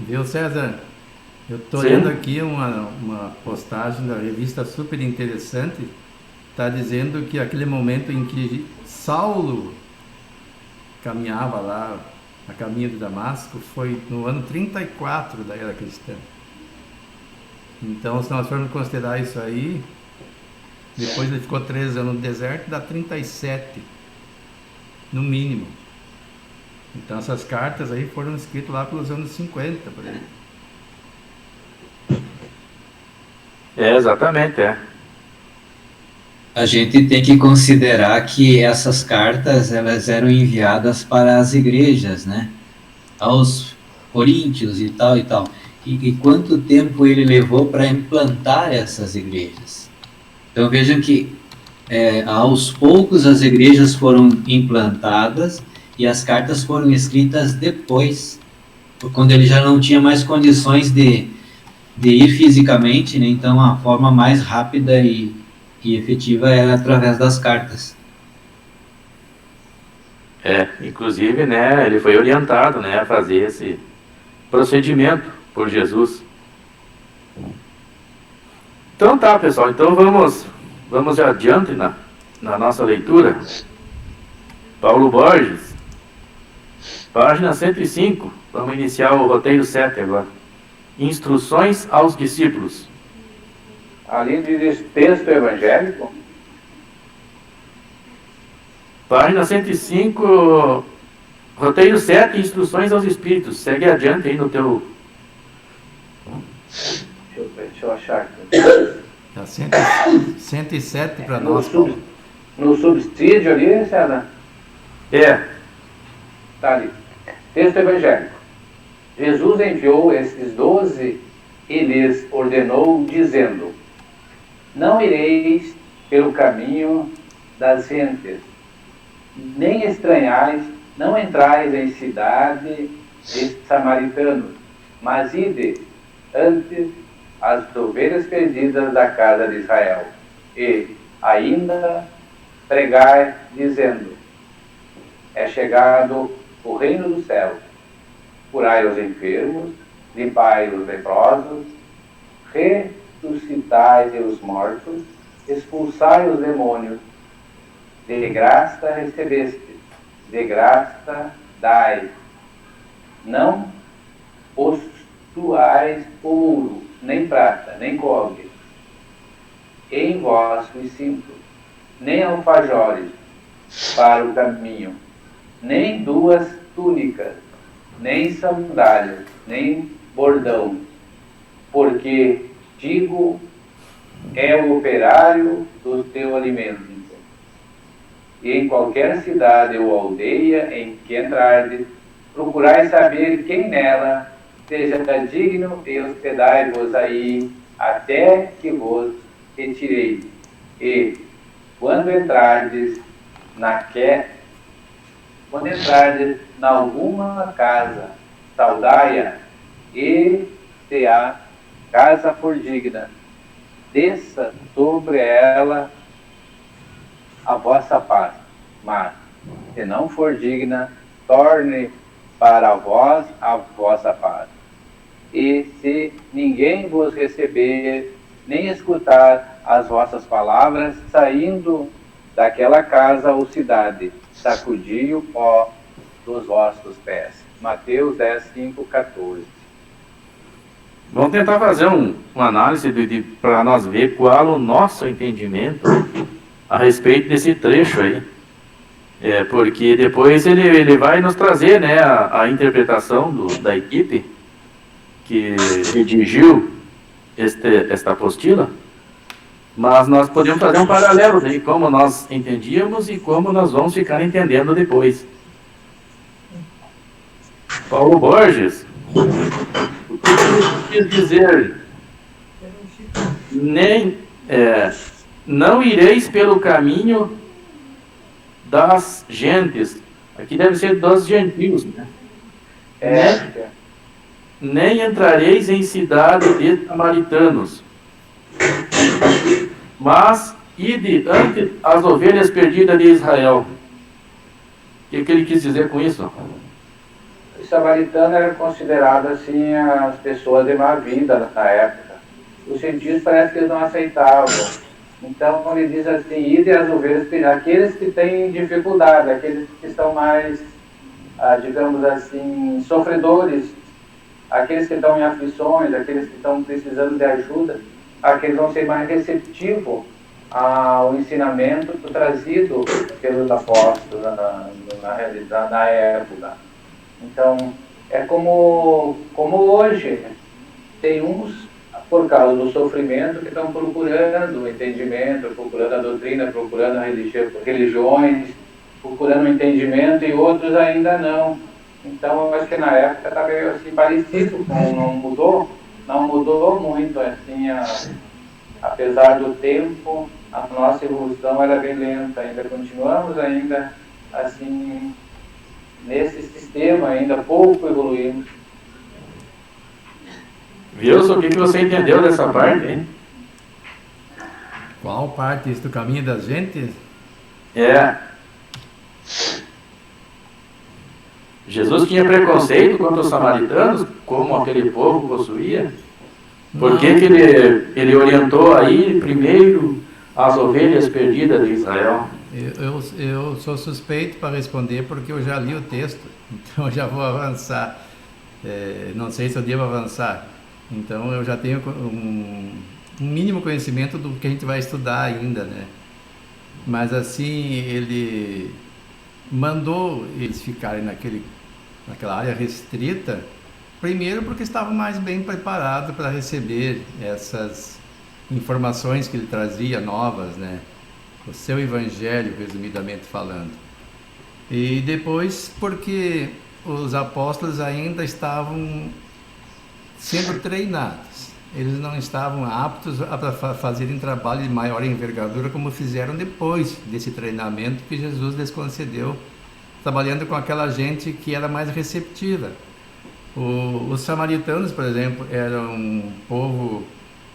Viu, César? Eu estou lendo aqui uma postagem da revista super interessante. Está dizendo que aquele momento em que Saulo caminhava lá a caminho de Damasco foi no ano 34 da era cristã. Então, se nós formos considerar isso aí, depois ele ficou 13 anos no deserto, dá 37, no mínimo. Então, essas cartas aí foram escritas lá pelos anos 50, por aí. Exatamente, A gente tem que considerar que essas cartas, elas eram enviadas para as igrejas, né? Aos coríntios e tal e tal. E quanto tempo ele levou para implantar essas igrejas? Então vejam que aos poucos as igrejas foram implantadas e as cartas foram escritas depois, quando ele já não tinha mais condições de ir fisicamente, né? Então a forma mais rápida e efetiva era através das cartas. Inclusive, né, ele foi orientado, né, a fazer esse procedimento por Jesus. Então tá, pessoal, então vamos adiante na nossa leitura. Paulo Borges, página 105, vamos iniciar o roteiro 7 agora. Instruções aos discípulos. Ali diz texto evangélico. Página 105, roteiro 7, instruções aos espíritos. Segue adiante aí no teu... Deixa eu achar aqui. Tá 107 para nós, Paulo. No subsídio ali, César? É, Está ali. Texto evangélico. Jesus enviou esses 12 e lhes ordenou, dizendo: não ireis pelo caminho das gentes, nem estranhais, não entrais em cidade de samaritanos, mas ide antes as ovelhas perdidas da casa de Israel. E ainda pregai, dizendo: é chegado o reino dos céus. Curai os enfermos, limpai os leprosos, ressuscitai os mortos, expulsai os demônios. De graça recebeste, de graça dai. Não possuais ouro, nem prata, nem cobre em vossos cintos, nem alfajores para o caminho, nem duas túnicas, nem sandálias, nem bordão, porque, digo, é o operário do teu alimento. E em qualquer cidade ou aldeia em que entrardes, procurai saber quem nela seja digno e hospedai-vos aí, até que vos retireis. E, quando entrardes na alguma casa, saudai-a, e se a casa for digna, desça sobre ela a vossa paz. Mas, se não for digna, torne para vós a vossa paz. E se ninguém vos receber, nem escutar as vossas palavras, saindo daquela casa ou cidade, sacudi o pó dos vossos pés. Mateus 10, 5, 14. vamos tentar fazer uma análise para nós ver qual o nosso entendimento a respeito desse trecho aí. Porque depois ele vai nos trazer, né, a interpretação da equipe que redigiu esta apostila, mas nós podemos fazer um paralelo de como nós entendíamos e como nós vamos ficar entendendo depois. Paulo Borges, o que ele quis dizer? Não ireis pelo caminho das gentes. Aqui deve ser dos gentios, né? Nem entrareis em cidade de samaritanos, mas ide ante as ovelhas perdidas de Israel. O que ele quis dizer com isso? O samaritano era considerado assim as pessoas de má vida na época. Os gentios parece que eles não aceitavam. Então ele diz assim: ide as ovelhas perdidas, aqueles que têm dificuldade, aqueles que estão mais, digamos assim, sofredores, aqueles que estão em aflições, aqueles que estão precisando de ajuda, aqueles vão ser mais receptivos ao ensinamento trazido pelos apóstolos na época. Então, é como hoje, tem uns, por causa do sofrimento, que estão procurando o entendimento, procurando a doutrina, procurando religiões, procurando o entendimento, e outros ainda não. Então, eu acho que na época está meio assim parecido, não mudou muito, assim, apesar do tempo, a nossa evolução era bem lenta, ainda continuamos ainda, assim, nesse sistema, ainda pouco evoluímos. Wilson, o que você entendeu dessa parte, hein? Qual parte do caminho das gentes? Jesus tinha preconceito contra os samaritanos, como aquele povo possuía? Por que que ele orientou aí primeiro as ovelhas perdidas de Israel? Eu sou suspeito para responder porque eu já li o texto, então eu já vou avançar. Não sei se eu devo avançar, então eu já tenho um mínimo conhecimento do que a gente vai estudar ainda, né? Mas assim, ele mandou eles ficarem naquela área restrita, primeiro porque estavam mais bem preparados para receber essas informações que ele trazia novas, né? O seu evangelho, resumidamente falando. E depois porque os apóstolos ainda estavam sendo treinados. Eles não estavam aptos a fazerem trabalho de maior envergadura como fizeram depois desse treinamento que Jesus lhes concedeu, trabalhando com aquela gente que era mais receptiva. Os samaritanos, por exemplo, eram um povo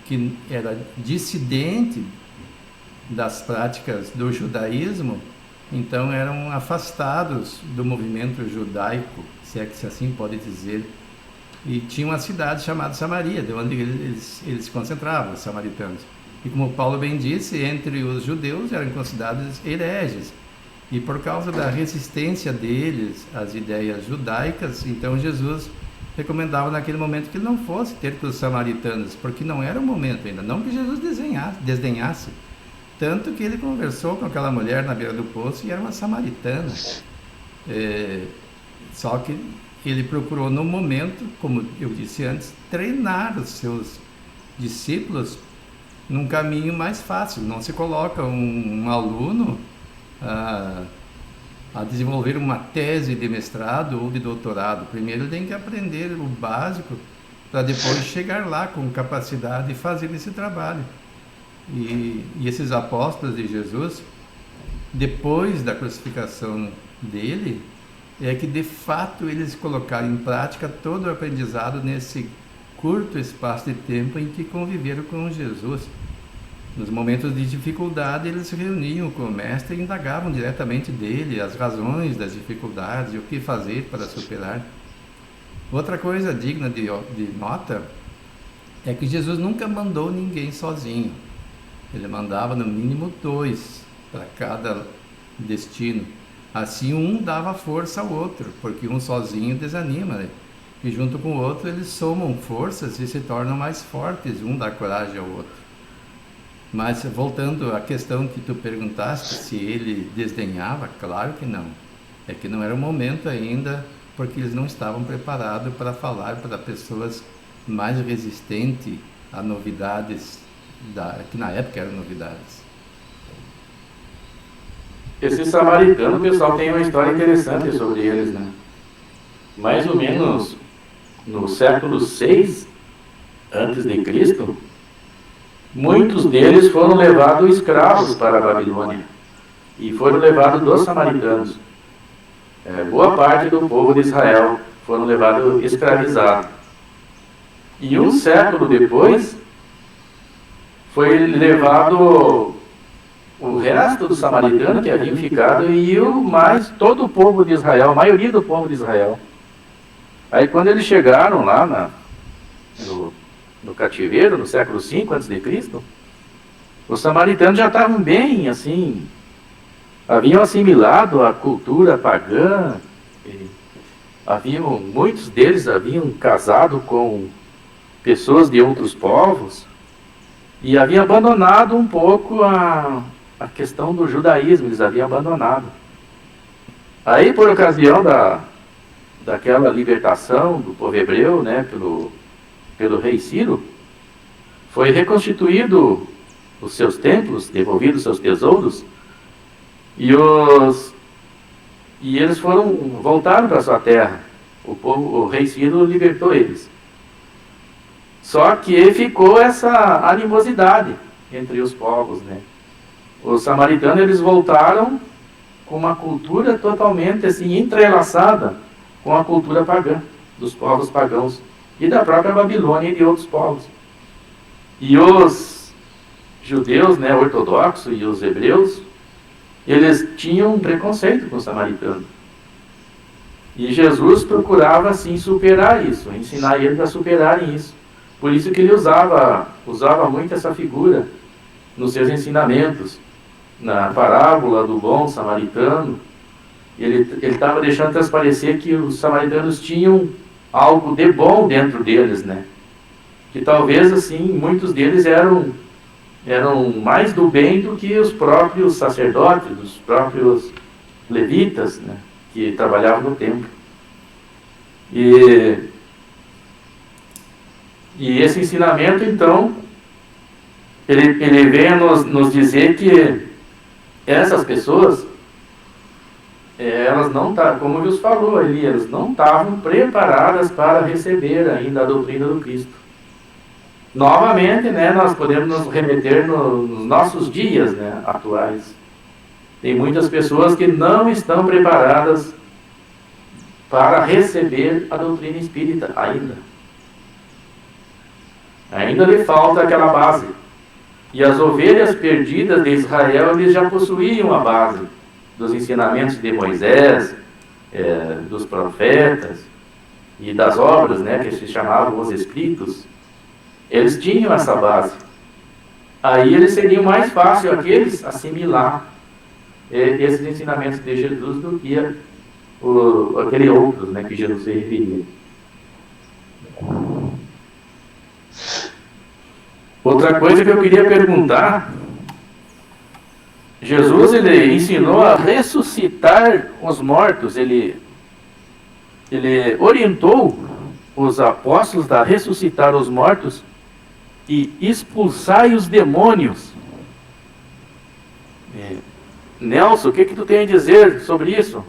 que era dissidente das práticas do judaísmo, então eram afastados do movimento judaico, se é que se assim pode dizer, e tinha uma cidade chamada Samaria, de onde eles se concentravam, os samaritanos. E como Paulo bem disse, entre os judeus eram considerados hereges, e por causa da resistência deles às ideias judaicas, então Jesus recomendava naquele momento que ele não fosse ter com os samaritanos, porque não era o momento ainda, não que Jesus desdenhasse, tanto que ele conversou com aquela mulher na beira do poço e era uma samaritana. Só que ele procurou no momento, como eu disse antes, treinar os seus discípulos num caminho mais fácil. Não se coloca um aluno a desenvolver uma tese de mestrado ou de doutorado. Primeiro ele tem que aprender o básico para depois chegar lá com capacidade de fazer esse trabalho. E esses apóstolos de Jesus, depois da crucificação dele, é que de fato eles colocaram em prática todo o aprendizado nesse curto espaço de tempo em que conviveram com Jesus. Nos momentos de dificuldade, eles se reuniam com o mestre e indagavam diretamente dele as razões das dificuldades e o que fazer para superar. Outra coisa digna de nota é que Jesus nunca mandou ninguém sozinho. Ele mandava no mínimo 2 para cada destino. Assim um dava força ao outro, porque um sozinho desanima, né? E junto com o outro eles somam forças e se tornam mais fortes, um dá coragem ao outro. Mas voltando à questão que tu perguntaste, se ele desdenhava, claro que não. É que não era o momento ainda, porque eles não estavam preparados para falar para pessoas mais resistentes a novidades, que na época eram novidades. Esses samaritanos, o pessoal tem uma história interessante sobre eles, né? Mais ou menos no século VI a.C., muitos deles foram levados escravos para a Babilônia e foram levados dos samaritanos. Boa parte do povo de Israel foram levados escravizados. E um século depois, foi levado o resto dos samaritanos que haviam ficado e todo o povo de Israel, a maioria do povo de Israel. Aí quando eles chegaram lá no cativeiro, no século V a.C., os samaritanos já estavam bem, assim, haviam assimilado a cultura pagã, muitos deles haviam casado com pessoas de outros povos e haviam abandonado um pouco a questão do judaísmo, eles haviam abandonado. Aí, por ocasião daquela libertação do povo hebreu, né, pelo rei Ciro, foi reconstituído os seus templos, devolvidos os seus tesouros, e eles voltaram para sua terra. O rei Ciro libertou eles. Só que ficou essa animosidade entre os povos, né? Os samaritanos, eles voltaram com uma cultura totalmente assim entrelaçada com a cultura pagã dos povos pagãos e da própria Babilônia e de outros povos. E os judeus, né, ortodoxos e os hebreus, eles tinham um preconceito com os samaritanos. E Jesus procurava assim superar isso, ensinar eles a superarem isso. Por isso que ele usava muito essa figura nos seus ensinamentos. Na parábola do bom samaritano, ele estava deixando transparecer que os samaritanos tinham algo de bom dentro deles, né? Que talvez, assim, muitos deles eram mais do bem do que os próprios sacerdotes, os próprios levitas, né? Que trabalhavam no templo. E esse ensinamento, então, ele vem a nos dizer que essas pessoas, elas não estavam, como o Wilson falou ali, elas não estavam preparadas para receber ainda a doutrina do Cristo. Novamente, né, nós podemos nos remeter nos nossos dias, né, atuais. Tem muitas pessoas que não estão preparadas para receber a doutrina espírita ainda. Ainda lhe falta aquela base. E as ovelhas perdidas de Israel, eles já possuíam a base dos ensinamentos de Moisés, dos profetas e das obras, né, que se chamavam os Escritos. Eles tinham essa base. Aí eles seriam mais fácil aqueles assimilar esses ensinamentos de Jesus do que aquele outros, né, que Jesus se referia. Outra coisa que eu queria perguntar, Jesus, ele ensinou a ressuscitar os mortos, ele orientou os apóstolos a ressuscitar os mortos e expulsar os demônios. Nelson, o que tu tem a dizer sobre isso?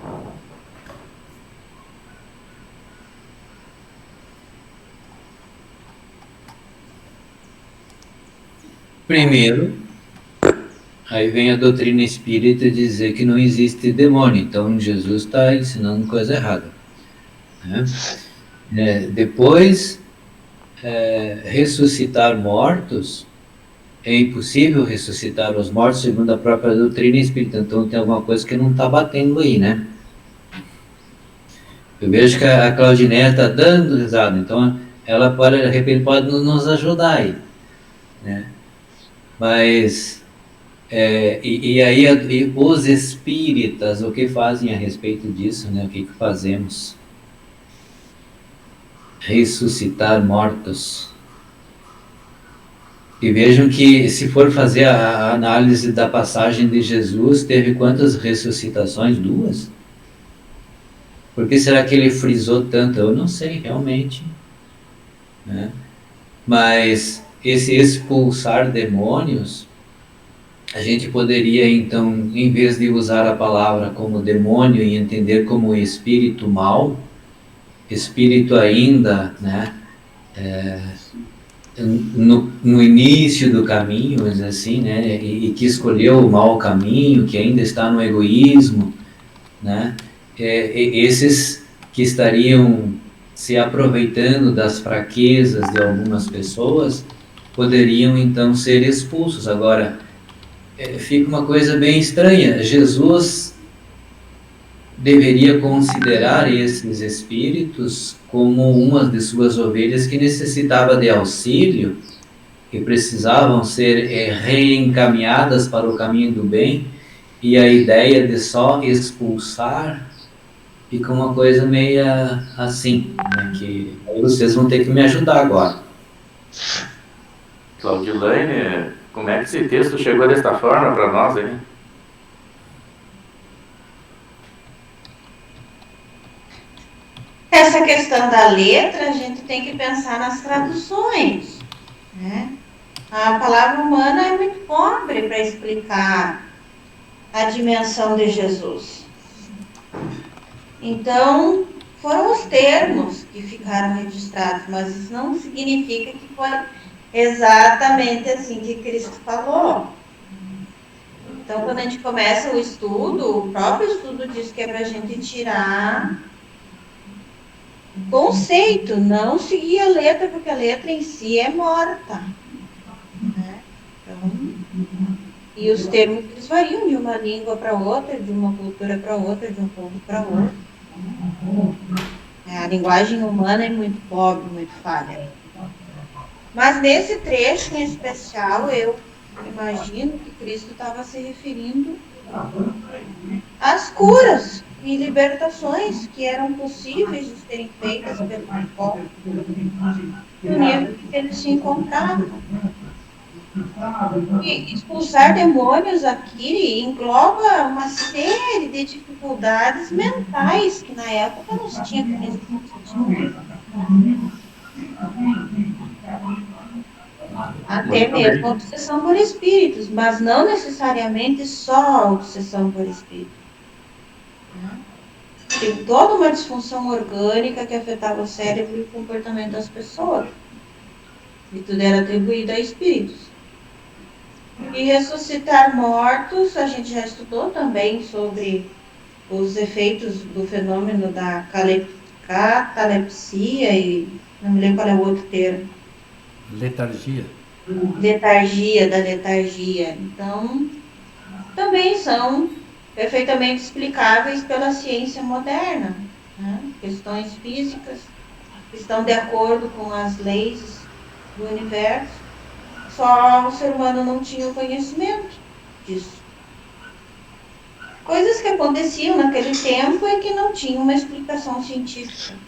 Primeiro, aí vem a doutrina espírita dizer que não existe demônio, então Jesus está ensinando coisa errada, né? Depois, ressuscitar mortos, é impossível ressuscitar os mortos segundo a própria doutrina espírita, então tem alguma coisa que não está batendo aí, né? Eu vejo que a Claudineia está dando risada, então ela pode, de repente, pode nos ajudar aí, né? Mas, aí os espíritas, o que fazem a respeito disso, né? O que fazemos? Ressuscitar mortos. E vejam que, se for fazer a análise da passagem de Jesus, teve quantas ressuscitações? 2? Por que será que ele frisou tanto? Eu não sei, realmente, né? Mas esse expulsar demônios, a gente poderia, então, em vez de usar a palavra como demônio e entender como espírito mau, espírito ainda, né, no início do caminho, mas assim, né, e que escolheu o mau caminho, que ainda está no egoísmo, né, esses que estariam se aproveitando das fraquezas de algumas pessoas, poderiam então ser expulsos. Agora, fica uma coisa bem estranha. Jesus deveria considerar esses espíritos como uma de suas ovelhas que necessitava de auxílio, que precisavam ser reencaminhadas para o caminho do bem, e a ideia de só expulsar fica uma coisa meio assim, né, que aí vocês vão ter que me ajudar agora. Claudilane, como é que esse texto chegou desta forma para nós, hein? Essa questão da letra, a gente tem que pensar nas traduções, né? A palavra humana é muito pobre para explicar a dimensão de Jesus. Então, foram os termos que ficaram registrados, mas isso não significa que foi exatamente assim que Cristo falou. Então, quando a gente começa o estudo, o próprio estudo diz que é para a gente tirar conceito, não seguir a letra, porque a letra em si é morta, né? Então, e os termos eles variam de uma língua para outra, de uma cultura para outra, de um povo para outro. A linguagem humana é muito pobre, muito falha. Mas nesse trecho em especial, eu imagino que Cristo estava se referindo às curas e libertações que eram possíveis de serem feitas pelo corpo no nível que ele se encontrava. E expulsar demônios aqui engloba uma série de dificuldades mentais que na época não se tinha conhecimento. Até mesmo a obsessão por espíritos, mas não necessariamente só a obsessão por espíritos. Tem toda uma disfunção orgânica que afetava o cérebro e o comportamento das pessoas. E tudo era atribuído a espíritos. E ressuscitar mortos, a gente já estudou também sobre os efeitos do fenômeno da catalepsia e não me lembro qual é o outro termo. Letargia. Da letargia. Então, também são perfeitamente explicáveis pela ciência moderna. Né? Questões físicas que estão de acordo com as leis do universo. Só o ser humano não tinha o conhecimento disso. Coisas que aconteciam naquele tempo e que não tinham uma explicação científica.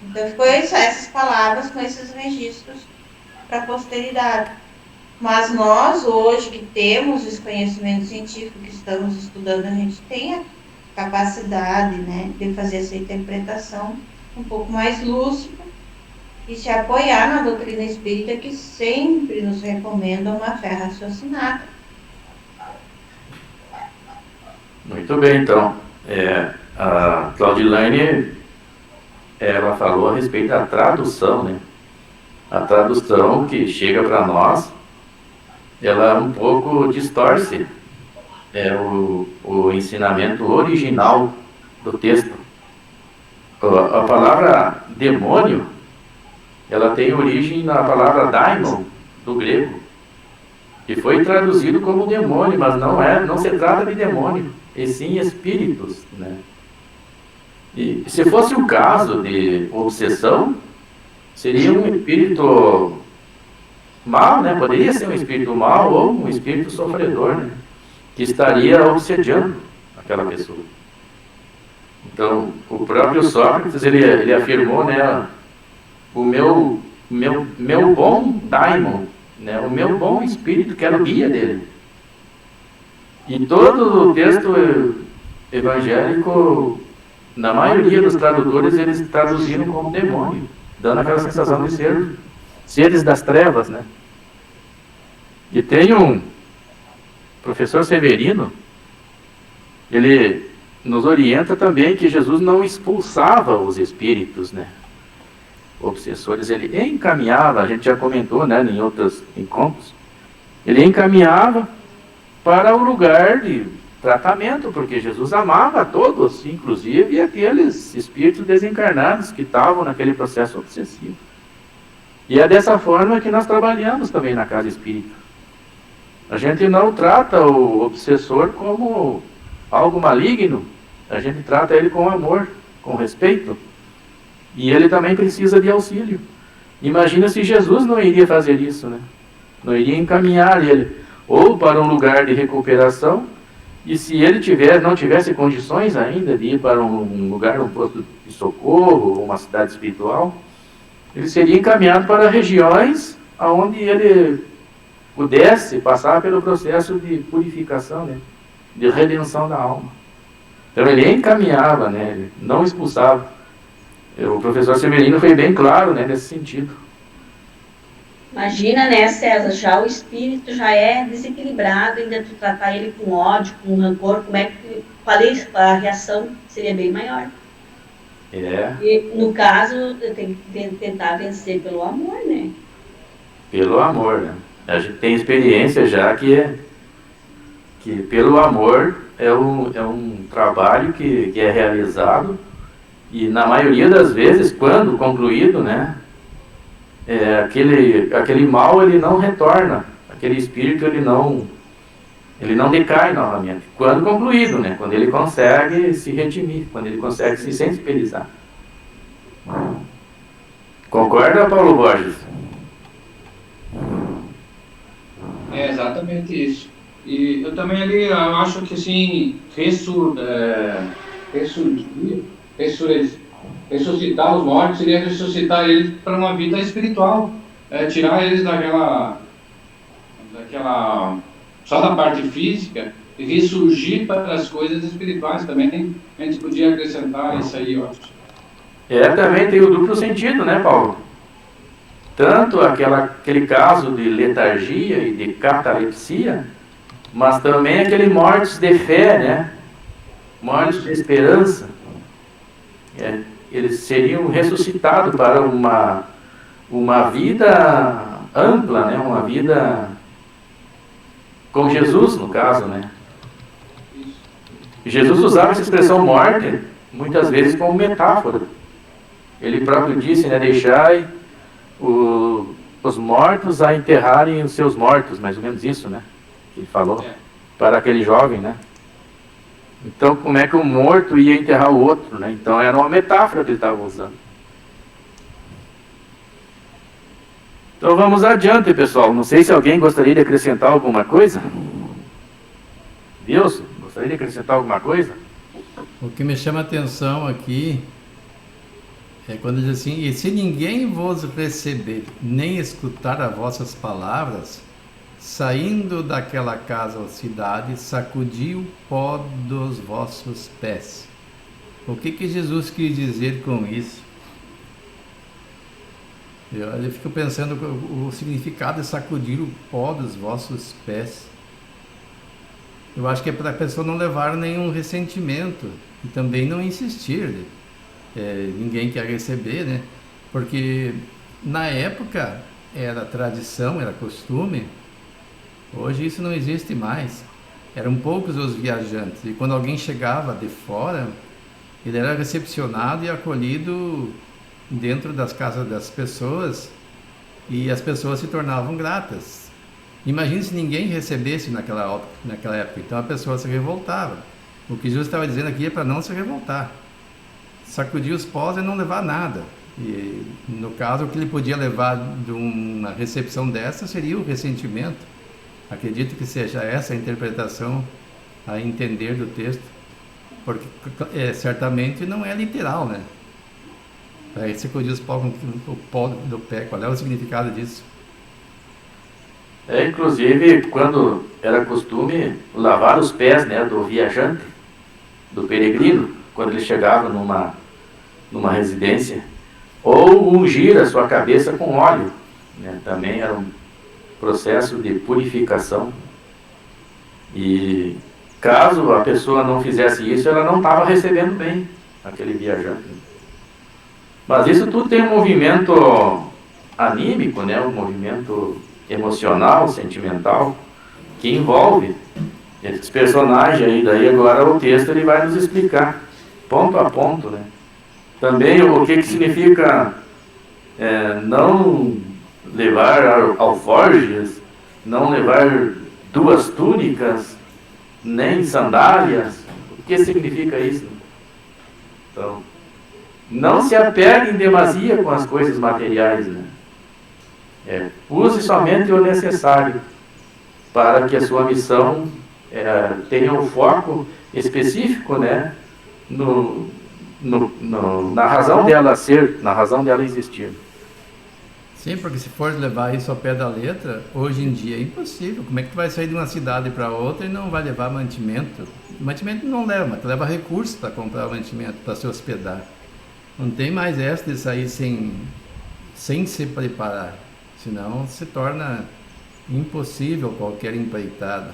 Então, ficou essas palavras com esses registros para a posteridade. Mas nós, hoje, que temos esse conhecimento científico, que estamos estudando, a gente tem a capacidade, né, de fazer essa interpretação um pouco mais lúcida e se apoiar na doutrina espírita, que sempre nos recomenda uma fé raciocinada. Muito bem, então. A Claudilane, ela falou a respeito da tradução, né? A tradução que chega para nós, ela um pouco distorce o ensinamento original do texto. A palavra demônio, ela tem origem na palavra daimon, do grego, que foi traduzido como demônio, mas não se trata de demônio, e sim espíritos, né? E se fosse o caso de obsessão, seria um espírito mal, né? Poderia ser um espírito mal ou um espírito sofredor, né? Que estaria obsediando aquela pessoa. Então, o próprio Sócrates, ele afirmou, né? O meu bom daimon, né? O meu bom espírito, que era o guia dele. E todo o texto evangélico, na maioria dos tradutores, eles traduziram como demônio, dando aquela sensação de ser seres das trevas, né? E tem um professor Severino, ele nos orienta também que Jesus não expulsava os espíritos, né? Obsessores, ele encaminhava, a gente já comentou, né, em outros encontros, ele encaminhava para o lugar de tratamento, porque Jesus amava a todos, inclusive aqueles espíritos desencarnados que estavam naquele processo obsessivo. E é dessa forma que nós trabalhamos também na Casa Espírita. A gente não trata o obsessor como algo maligno, a gente trata ele com amor, com respeito. E ele também precisa de auxílio. Imagina se Jesus não iria fazer isso, né? Não iria encaminhar ele ou para um lugar de recuperação, e se ele não tivesse condições ainda de ir para um lugar, um posto de socorro, uma cidade espiritual, ele seria encaminhado para regiões onde ele pudesse passar pelo processo de purificação, né? De redenção da alma. Então ele encaminhava, né? Ele não expulsava. O professor Severino foi bem claro, né, nesse sentido. Imagina, né, César, já o espírito já é desequilibrado, ainda tu tratar ele com ódio, com rancor, a reação seria bem maior. E, no caso, tem que tentar vencer pelo amor, né? Pelo amor, né? A gente tem experiência já que pelo amor é um trabalho que é realizado. E na maioria das vezes, quando concluído, né, aquele mal ele não retorna, aquele espírito ele não decai novamente. Quando concluído, né, quando ele consegue se redimir, quando ele consegue se sensibilizar. Concorda, Paulo Borges? exatamente isso. E eu também ali, eu acho que assim, ressuscitar os mortos seria ressuscitar eles para uma vida espiritual, tirar eles daquela só da parte física e ressurgir para as coisas espirituais também. A gente podia acrescentar isso aí, eu acho. Também tem o duplo sentido, né, Paulo? Tanto aquele caso de letargia e de catalepsia, mas também aquele mortos de fé, né? Mortos de esperança. Eles seriam ressuscitados para uma vida ampla, né? Uma vida com Jesus, no caso, né? Jesus usava essa expressão morte muitas vezes como metáfora. Ele próprio disse, né? Deixai os mortos a enterrarem os seus mortos, mais ou menos isso, né? Ele falou para aquele jovem, né? Então, como é que o morto ia enterrar o outro, né? Então, era uma metáfora que ele estava usando. Então, vamos adiante, pessoal. Não sei se alguém gostaria de acrescentar alguma coisa. Deus, gostaria de acrescentar alguma coisa? O que me chama a atenção aqui é quando diz assim: e se ninguém vos receber, nem escutar as vossas palavras, saindo daquela casa ou cidade, sacudi o pó dos vossos pés. O que Jesus quis dizer com isso? Eu fico pensando o significado de sacudir o pó dos vossos pés. Eu acho que é para a pessoa não levar nenhum ressentimento e também não insistir. Ninguém quer receber, né? Porque na época era tradição, era costume. Hoje isso não existe mais. Eram poucos os viajantes. E quando alguém chegava de fora, ele era recepcionado e acolhido dentro das casas das pessoas, e as pessoas se tornavam gratas. Imagine se ninguém recebesse naquela época. Então a pessoa se revoltava. O que Jesus estava dizendo aqui é para não se revoltar. Sacudir os pós é não levar nada. E no caso, o que ele podia levar de uma recepção dessa seria o ressentimento. Acredito que seja essa a interpretação a entender do texto, porque certamente não é literal, né? Para sacudir os pós com o pó do pé, qual é o significado disso? Inclusive, quando era costume lavar os pés, né, do viajante, do peregrino, quando ele chegava numa residência, ou ungir a sua cabeça com óleo, né? Também era um processo de purificação. E caso a pessoa não fizesse isso, ela não estava recebendo bem aquele viajante. Mas isso tudo tem um movimento anímico, né? Um movimento emocional, sentimental, que envolve esses personagens aí. Daí agora o texto ele vai nos explicar ponto a ponto, né? Também o que significa não levar alforjes, não levar 2 túnicas, nem sandálias. O que significa isso? Então, não se apegue em demasia com as coisas materiais, né? Use somente o necessário para que a sua missão tenha um foco específico, né? Na razão dela ser, na razão dela existir. Sim, porque se for levar isso ao pé da letra, hoje em dia é impossível. Como é que tu vai sair de uma cidade para outra e não vai levar mantimento? Mantimento não leva, mas tu leva recursos para comprar mantimento, para se hospedar. Não tem mais essa de sair sem se preparar, senão se torna impossível qualquer empreitada.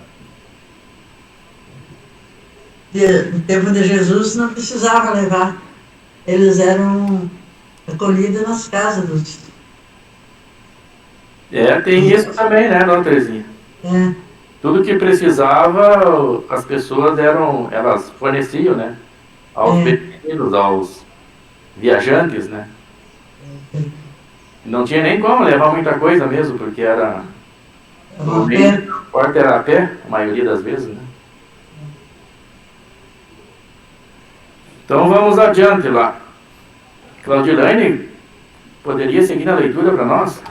No tempo de Jesus não precisava levar, eles eram acolhidos nas casas dos... Tem isso também, né, dona Terezinha? Tudo que precisava, as pessoas elas forneciam, né? Aos peregrinos, aos viajantes, né? Não tinha nem como levar muita coisa mesmo, porque o transporte era a pé, a maioria das vezes, né? Então vamos adiante lá. Claudilane, poderia seguir na leitura para nós?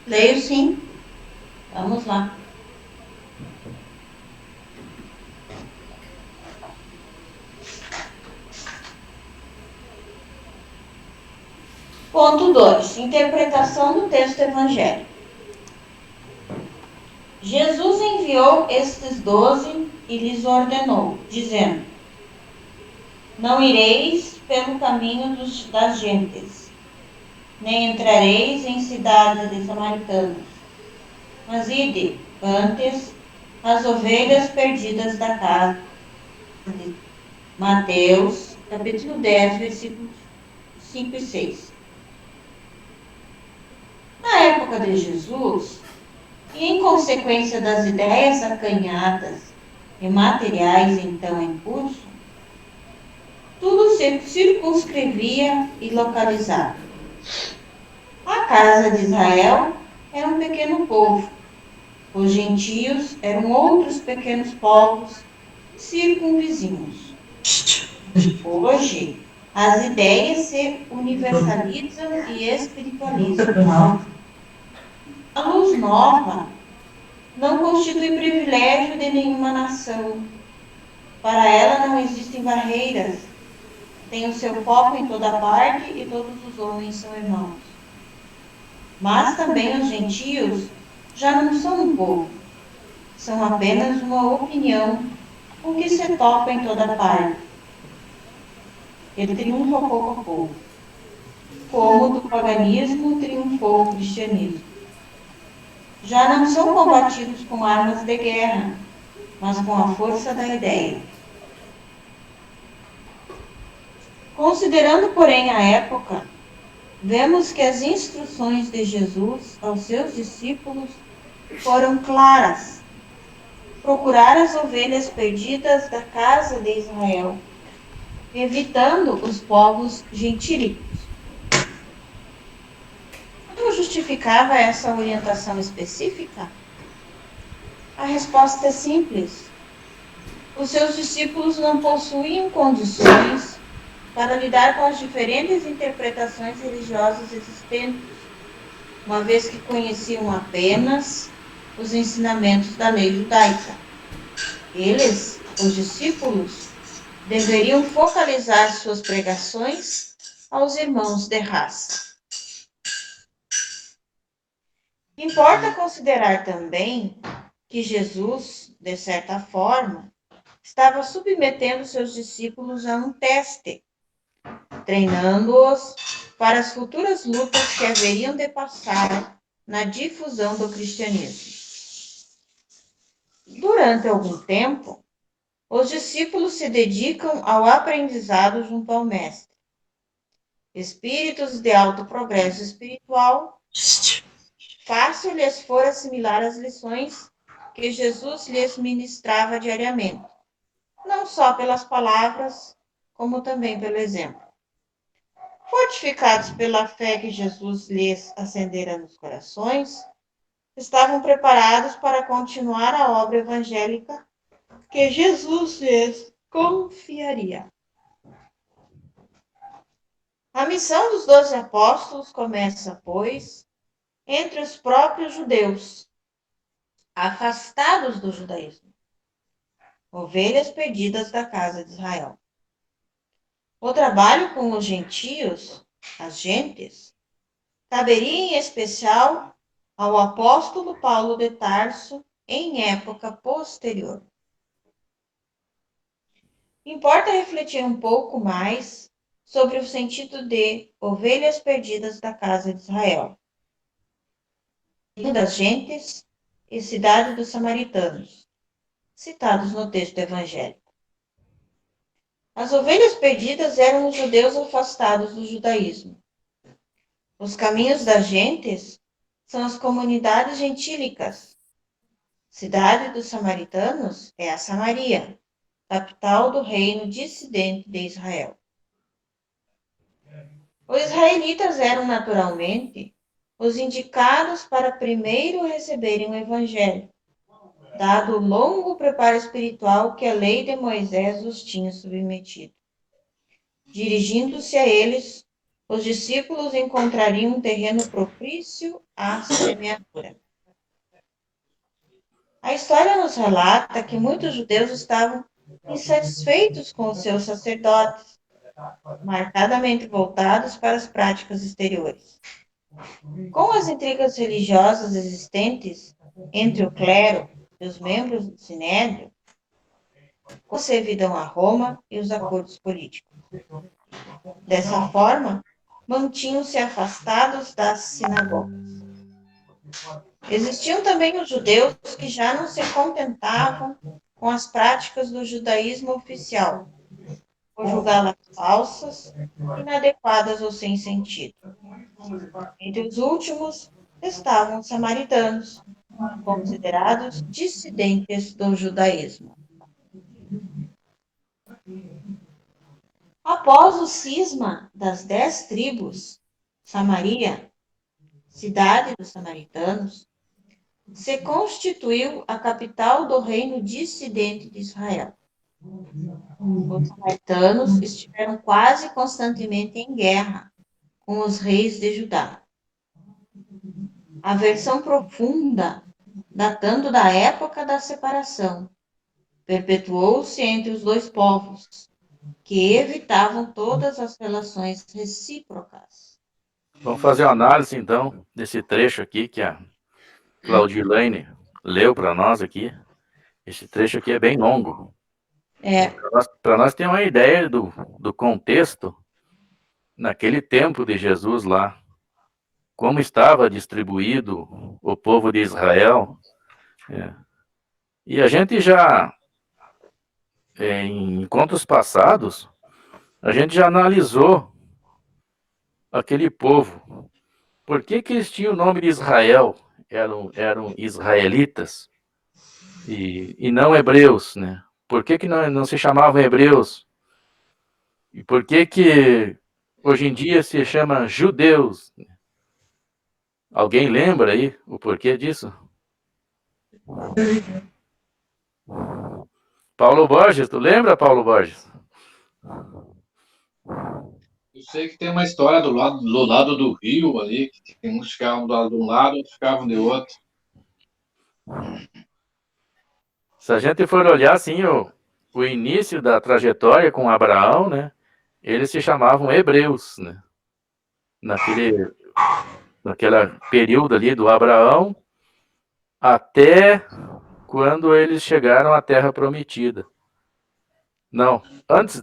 Leio sim. Vamos lá. Ponto 2. Interpretação do texto evangélico. Jesus enviou estes 12 e lhes ordenou, dizendo: Não ireis pelo caminho das gentes, nem entrareis em cidades de samaritanos, mas ide antes as ovelhas perdidas da casa de Mateus, capítulo 10, versículos 5 e 6. Na época de Jesus, e em consequência das ideias acanhadas e materiais então em curso, tudo se circunscrevia e localizava. A casa de Israel era um pequeno povo. Os gentios eram outros pequenos povos circunvizinhos. Hoje, as ideias se universalizam e espiritualizam. A luz nova não constitui privilégio de nenhuma nação. Para ela não existem barreiras. Tem o seu foco em toda parte e todos os homens são irmãos. Mas também os gentios já não são um povo. São apenas uma opinião com que se topa em toda parte. Ele triunfa pouco a pouco. Como do paganismo triunfou o cristianismo. Já não são combatidos com armas de guerra, mas com a força da ideia. Considerando, porém, a época, vemos que as instruções de Jesus aos seus discípulos foram claras. Procurar as ovelhas perdidas da casa de Israel, evitando os povos gentílicos. Como justificava essa orientação específica? A resposta é simples. Os seus discípulos não possuíam condições para lidar com as diferentes interpretações religiosas existentes, uma vez que conheciam apenas os ensinamentos da lei judaica. Eles, os discípulos, deveriam focalizar suas pregações aos irmãos de raça. Importa considerar também que Jesus, de certa forma, estava submetendo seus discípulos a um teste, treinando-os para as futuras lutas que haveriam de passar na difusão do cristianismo. Durante algum tempo, os discípulos se dedicam ao aprendizado junto ao Mestre. Espíritos de alto progresso espiritual, fácil lhes for assimilar as lições que Jesus lhes ministrava diariamente, não só pelas palavras, como também pelo exemplo. Fortificados pela fé que Jesus lhes acendera nos corações, estavam preparados para continuar a obra evangélica que Jesus lhes confiaria. A missão dos 12 apóstolos começa, pois, entre os próprios judeus, afastados do judaísmo, ovelhas perdidas da casa de Israel. O trabalho com os gentios, as gentes, caberia em especial ao apóstolo Paulo de Tarso em época posterior. Importa refletir um pouco mais sobre o sentido de ovelhas perdidas da casa de Israel, das gentes e cidade dos samaritanos, citados no texto evangélico. As ovelhas perdidas eram os judeus afastados do judaísmo. Os caminhos das gentes são as comunidades gentílicas. Cidade dos samaritanos é a Samaria, capital do reino dissidente de Israel. Os israelitas eram naturalmente os indicados para primeiro receberem o evangelho, dado o longo preparo espiritual que a lei de Moisés os tinha submetido. Dirigindo-se a eles, os discípulos encontrariam um terreno propício à semeadura. A história nos relata que muitos judeus estavam insatisfeitos com os seus sacerdotes, marcadamente voltados para as práticas exteriores. Com as intrigas religiosas existentes entre o clero e os membros do Sinédrio, com a servidão a Roma e os acordos políticos. Dessa forma, mantinham-se afastados das sinagogas. Existiam também os judeus que já não se contentavam com as práticas do judaísmo oficial, por julgá-las falsas, inadequadas ou sem sentido. Entre os últimos estavam os samaritanos, considerados dissidentes do judaísmo. Após o cisma das 10 tribos, Samaria, cidade dos samaritanos, se constituiu a capital do reino dissidente de Israel. Os samaritanos estiveram quase constantemente em guerra com os reis de Judá. A versão profunda, datando da época da separação, perpetuou-se entre os dois povos, que evitavam todas as relações recíprocas. Vamos fazer uma análise, então, desse trecho aqui que a Claudilane leu para nós aqui. Esse trecho aqui é bem longo. Para nós ter uma ideia do contexto naquele tempo de Jesus lá, como estava distribuído o povo de Israel. E a gente já, em encontros passados, a gente já analisou aquele povo. Por que eles tinham o nome de Israel? Eram israelitas e não hebreus, né? Por que não se chamavam hebreus? E por que hoje em dia se chama judeus? Alguém lembra aí o porquê disso? Paulo Borges, tu lembra, Paulo Borges? Eu sei que tem uma história do lado do rio ali, que tem uns ficavam de um lado, outros ficavam de outro. Se a gente for olhar assim o início da trajetória com Abraão, né? Eles se chamavam hebreus, né? Naquele período ali do Abraão até quando eles chegaram à Terra Prometida. Não, antes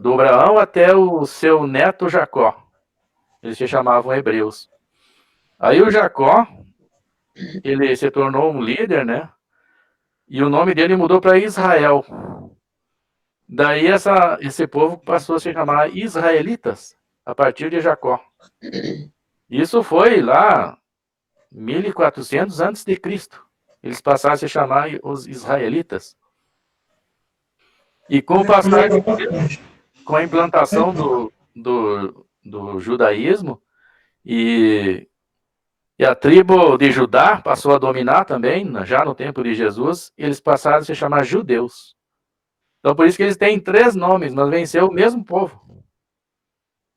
do Abraão até o seu neto Jacó. Eles se chamavam hebreus. Aí o Jacó, ele se tornou um líder, né? E o nome dele mudou para Israel. Daí esse povo passou a se chamar israelitas, a partir de Jacó. Isso foi lá 1400 antes de Cristo. Eles passaram a se chamar os israelitas. E com o passar do tempo, com a implantação do judaísmo, e a tribo de Judá passou a dominar também, já no tempo de Jesus, eles passaram a se chamar judeus. Então, por isso que eles têm 3 nomes, mas venceu o mesmo povo.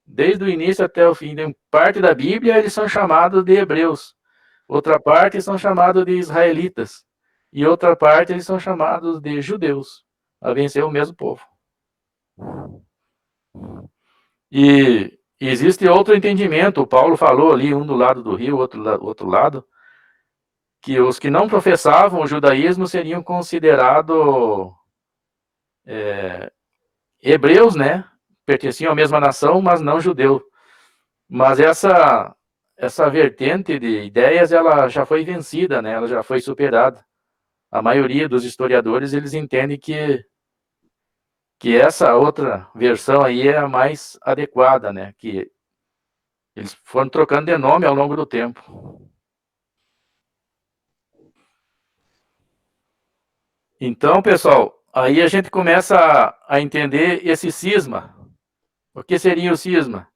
Desde o início até o fim. De parte da Bíblia, eles são chamados de hebreus. Outra parte são chamados de israelitas. E outra parte, eles são chamados de judeus. A vencer o mesmo povo. E existe outro entendimento. O Paulo falou ali, um do lado do rio, outro lado, que os que não professavam o judaísmo seriam considerados hebreus, né? Pertenciam à mesma nação, mas não judeu. Mas essa vertente de ideias, ela já foi vencida, né? Ela já foi superada. A maioria dos historiadores, eles entendem que essa outra versão aí é a mais adequada, né? Que eles foram trocando de nome ao longo do tempo. Então, pessoal, aí a gente começa a entender esse cisma. O que seria o cisma?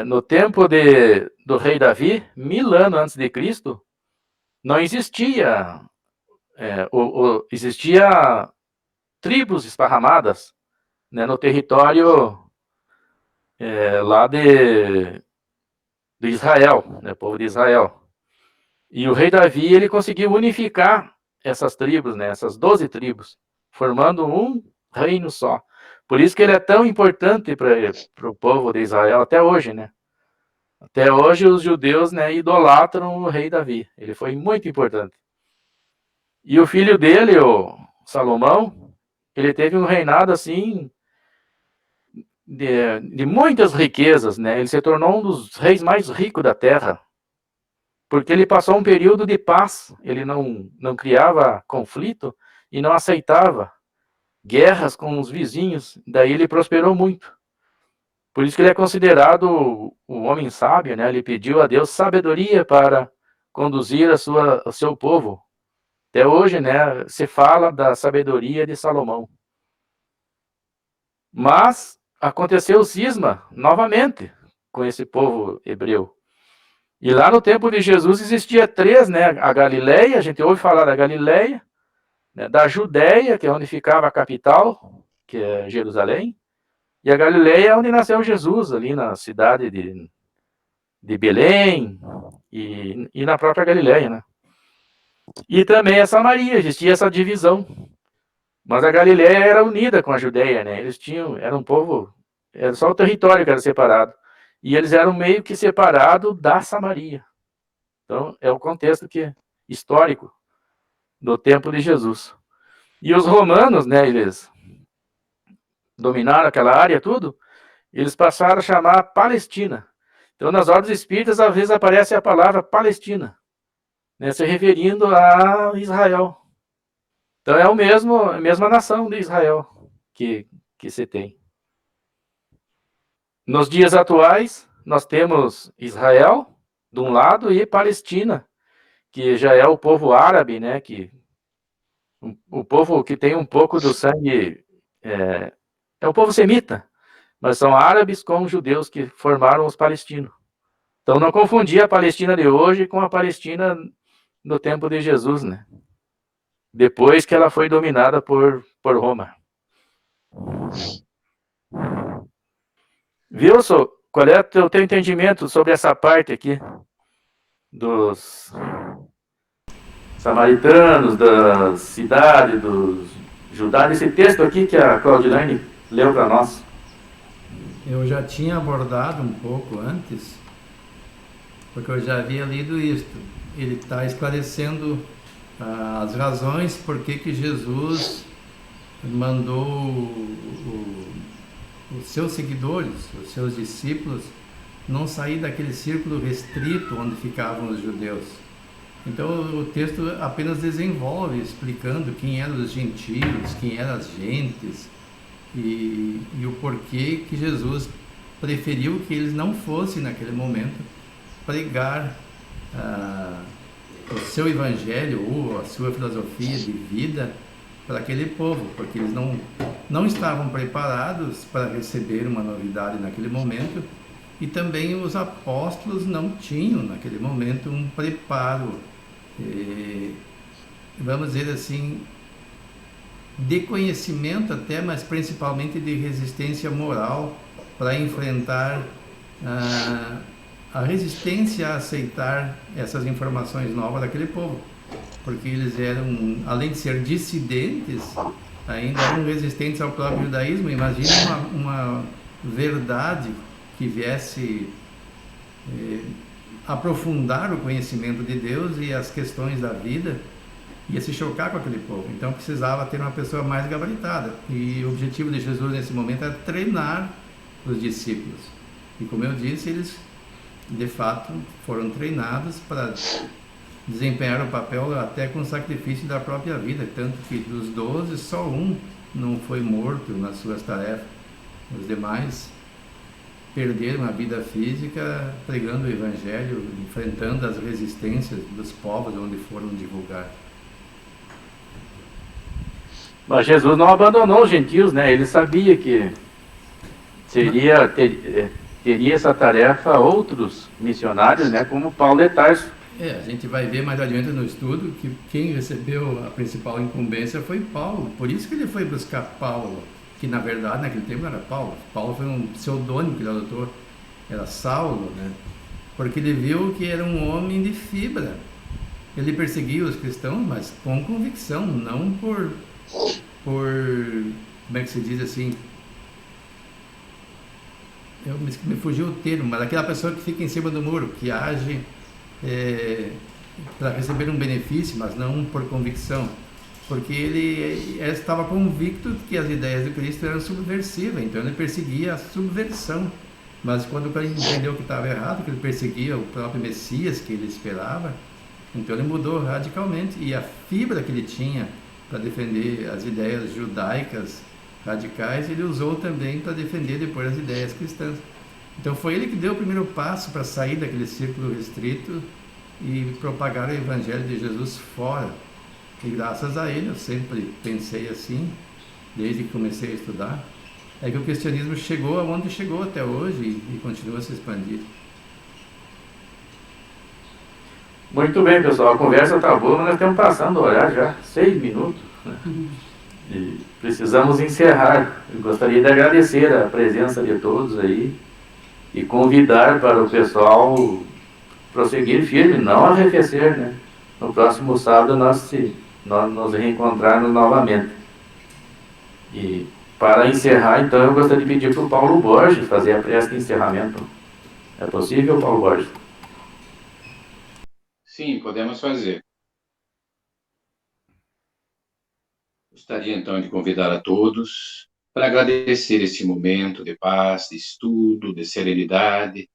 No tempo do rei Davi, 1000 anos antes de Cristo, não existia, existia tribos esparramadas, né, no território lá de do Israel, né, o povo de Israel. E o rei Davi, ele conseguiu unificar essas tribos, né, essas 12 tribos, formando um reino só. Por isso que ele é tão importante para o povo de Israel até hoje, né? Até hoje os judeus, né, idolatram o rei Davi. Ele foi muito importante. E o filho dele, o Salomão, ele teve um reinado assim de muitas riquezas, né? Ele se tornou um dos reis mais ricos da terra, porque ele passou um período de paz. Ele não criava conflito e não aceitava guerras com os vizinhos. Daí ele prosperou muito. Por isso que ele é considerado o homem sábio, né? Ele pediu a Deus sabedoria para conduzir o seu povo. Até hoje, né, se fala da sabedoria de Salomão. Mas aconteceu o cisma novamente com esse povo hebreu. E lá no tempo de Jesus existia 3, né? A Galileia, a gente ouve falar da Galileia, né, da Judéia, que é onde ficava a capital, que é Jerusalém, e a Galileia é onde nasceu Jesus, ali na cidade de Belém e na própria Galileia, né? E também a Samaria, existia essa divisão. Mas a Galileia era unida com a Judéia, né? Era um povo, era só o território que era separado. E eles eram meio que separados da Samaria. Então, é o contexto histórico do tempo de Jesus. E os romanos, né, eles dominaram aquela área, tudo, eles passaram a chamar Palestina. Então, nas ordens espíritas, às vezes aparece a palavra Palestina, né, se referindo a Israel. Então, é a mesma nação de Israel que se tem. Nos dias atuais, nós temos Israel, de um lado, e Palestina, que já é o povo árabe, né, o povo que tem um pouco do sangue, é o povo semita, mas são árabes com judeus que formaram os palestinos. Então, não confundir a Palestina de hoje com a Palestina no tempo de Jesus, né? Depois que ela foi dominada por Roma. Wilson, qual é o teu entendimento sobre essa parte aqui dos samaritanos, da cidade, dos Judá, esse texto aqui que a Claudilane leu para nós? Eu já tinha abordado um pouco antes, porque eu já havia lido isto. Ele está esclarecendo as razões por que Jesus mandou os seus seguidores, os seus discípulos, não sair daquele círculo restrito onde ficavam os judeus. Então o texto apenas desenvolve, explicando quem eram os gentios, quem eram as gentes, e o porquê que Jesus preferiu que eles não fossem, naquele momento, pregar o seu evangelho ou a sua filosofia de vida para aquele povo, porque eles não estavam preparados para receber uma novidade naquele momento, e também os apóstolos não tinham naquele momento um preparo, vamos dizer assim, de conhecimento até, mas principalmente de resistência moral para enfrentar a resistência a aceitar essas informações novas daquele povo, porque eles eram, além de ser dissidentes, ainda eram resistentes ao próprio judaísmo. Imagina uma verdade que viesse aprofundar o conhecimento de Deus e as questões da vida, ia se chocar com aquele povo. Então precisava ter uma pessoa mais gabaritada, e o objetivo de Jesus nesse momento era treinar os discípulos. E como eu disse, eles de fato foram treinados para desempenhar o papel até com o sacrifício da própria vida, tanto que dos 12 só um não foi morto nas suas tarefas. Os demais perderam a vida física pregando o evangelho, enfrentando as resistências dos povos onde foram divulgar. Mas Jesus não abandonou os gentios, né? Ele sabia que teria essa tarefa outros missionários, né? Como Paulo de Tarso. A gente vai ver mais adiante no estudo que quem recebeu a principal incumbência foi Paulo. Por isso que ele foi buscar Paulo, que na verdade naquele tempo não era Paulo. Paulo foi um pseudônimo que ele adotou, era Saulo, né? porque ele viu que era um homem de fibra. Ele perseguia os cristãos, mas com convicção, não por como é que se diz assim? Me fugiu o termo, mas aquela pessoa que fica em cima do muro, que age para receber um benefício, mas não por convicção. Porque ele estava convicto de que as ideias do Cristo eram subversivas, então ele perseguia a subversão. Mas quando ele entendeu que estava errado, que ele perseguia o próprio Messias que ele esperava, então ele mudou radicalmente. E a fibra que ele tinha para defender as ideias judaicas radicais, ele usou também para defender depois as ideias cristãs. Então foi ele que deu o primeiro passo para sair daquele círculo restrito e propagar o Evangelho de Jesus fora. E graças a ele, eu sempre pensei assim, desde que comecei a estudar, é que o cristianismo chegou aonde chegou até hoje e continua a se expandir. Muito bem, pessoal, a conversa está boa, mas nós estamos passando o horário já, 6 minutos, né? E precisamos encerrar. Eu gostaria de agradecer a presença de todos aí e convidar para o pessoal prosseguir firme, não arrefecer, né? No próximo sábado nós nos reencontrarmos novamente. E para encerrar, então, eu gostaria de pedir para o Paulo Borges fazer a prece de encerramento. É possível, Paulo Borges? Sim, podemos fazer. Gostaria, então, de convidar a todos para agradecer esse momento de paz, de estudo, de serenidade.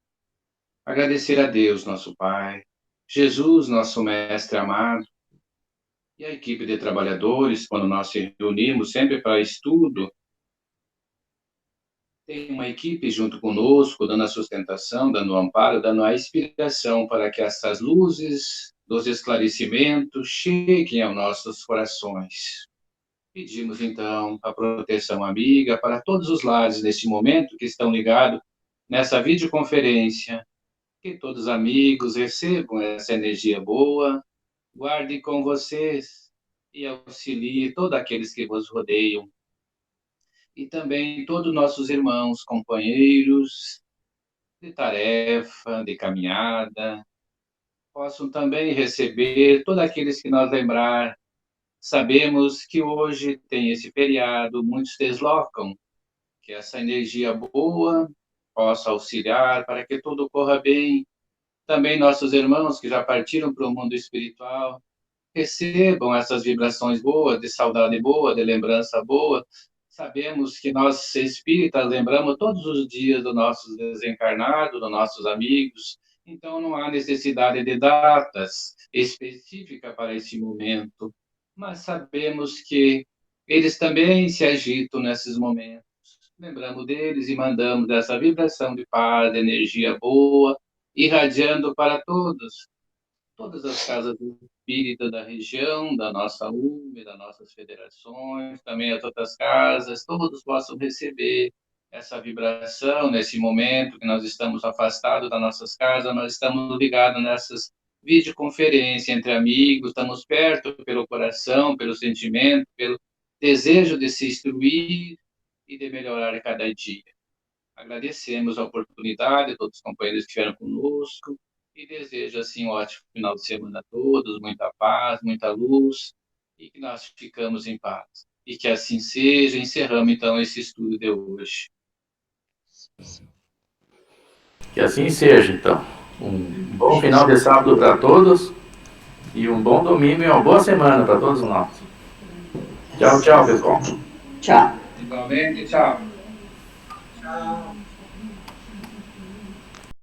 Agradecer a Deus, nosso Pai, Jesus, nosso Mestre amado, e a equipe de trabalhadores, quando nós se reunimos sempre para estudo, tem uma equipe junto conosco, dando a sustentação, dando o amparo, dando a inspiração para que essas luzes dos esclarecimentos cheguem aos nossos corações. Pedimos, então, a proteção amiga para todos os lares neste momento que estão ligados nessa videoconferência, que todos os amigos recebam essa energia boa, guarde com vocês e auxilie todos aqueles que vos rodeiam. E também todos nossos irmãos, companheiros de tarefa, de caminhada, possam também receber todos aqueles que nós lembrar. Sabemos que hoje tem esse feriado, muitos deslocam, que essa energia boa possa auxiliar para que tudo corra bem. Também nossos irmãos que já partiram para o mundo espiritual, recebam essas vibrações boas, de saudade boa, de lembrança boa. Sabemos que nós espíritas lembramos todos os dias dos nossos desencarnados, dos nossos amigos, então não há necessidade de datas específicas para esse momento, mas sabemos que eles também se agitam nesses momentos. Lembramos deles e mandamos essa vibração de paz, de energia boa, irradiando para todas as casas espíritas da região, da nossa UME, das nossas federações, também as outras casas, todos possam receber essa vibração nesse momento que nós estamos afastados das nossas casas, nós estamos ligados nessas videoconferências entre amigos, estamos perto pelo coração, pelo sentimento, pelo desejo de se instruir e de melhorar a cada dia. Agradecemos a oportunidade, todos os companheiros que estiveram conosco, e desejo, assim, um ótimo final de semana a todos, muita paz, muita luz, e que nós ficamos em paz. E que assim seja, encerramos, então, esse estudo de hoje. Que assim seja, então. Um bom final de sábado para todos, e um bom domingo e uma boa semana para todos nós. Tchau, tchau, pessoal. Tchau. Igualmente, tchau. Tchau.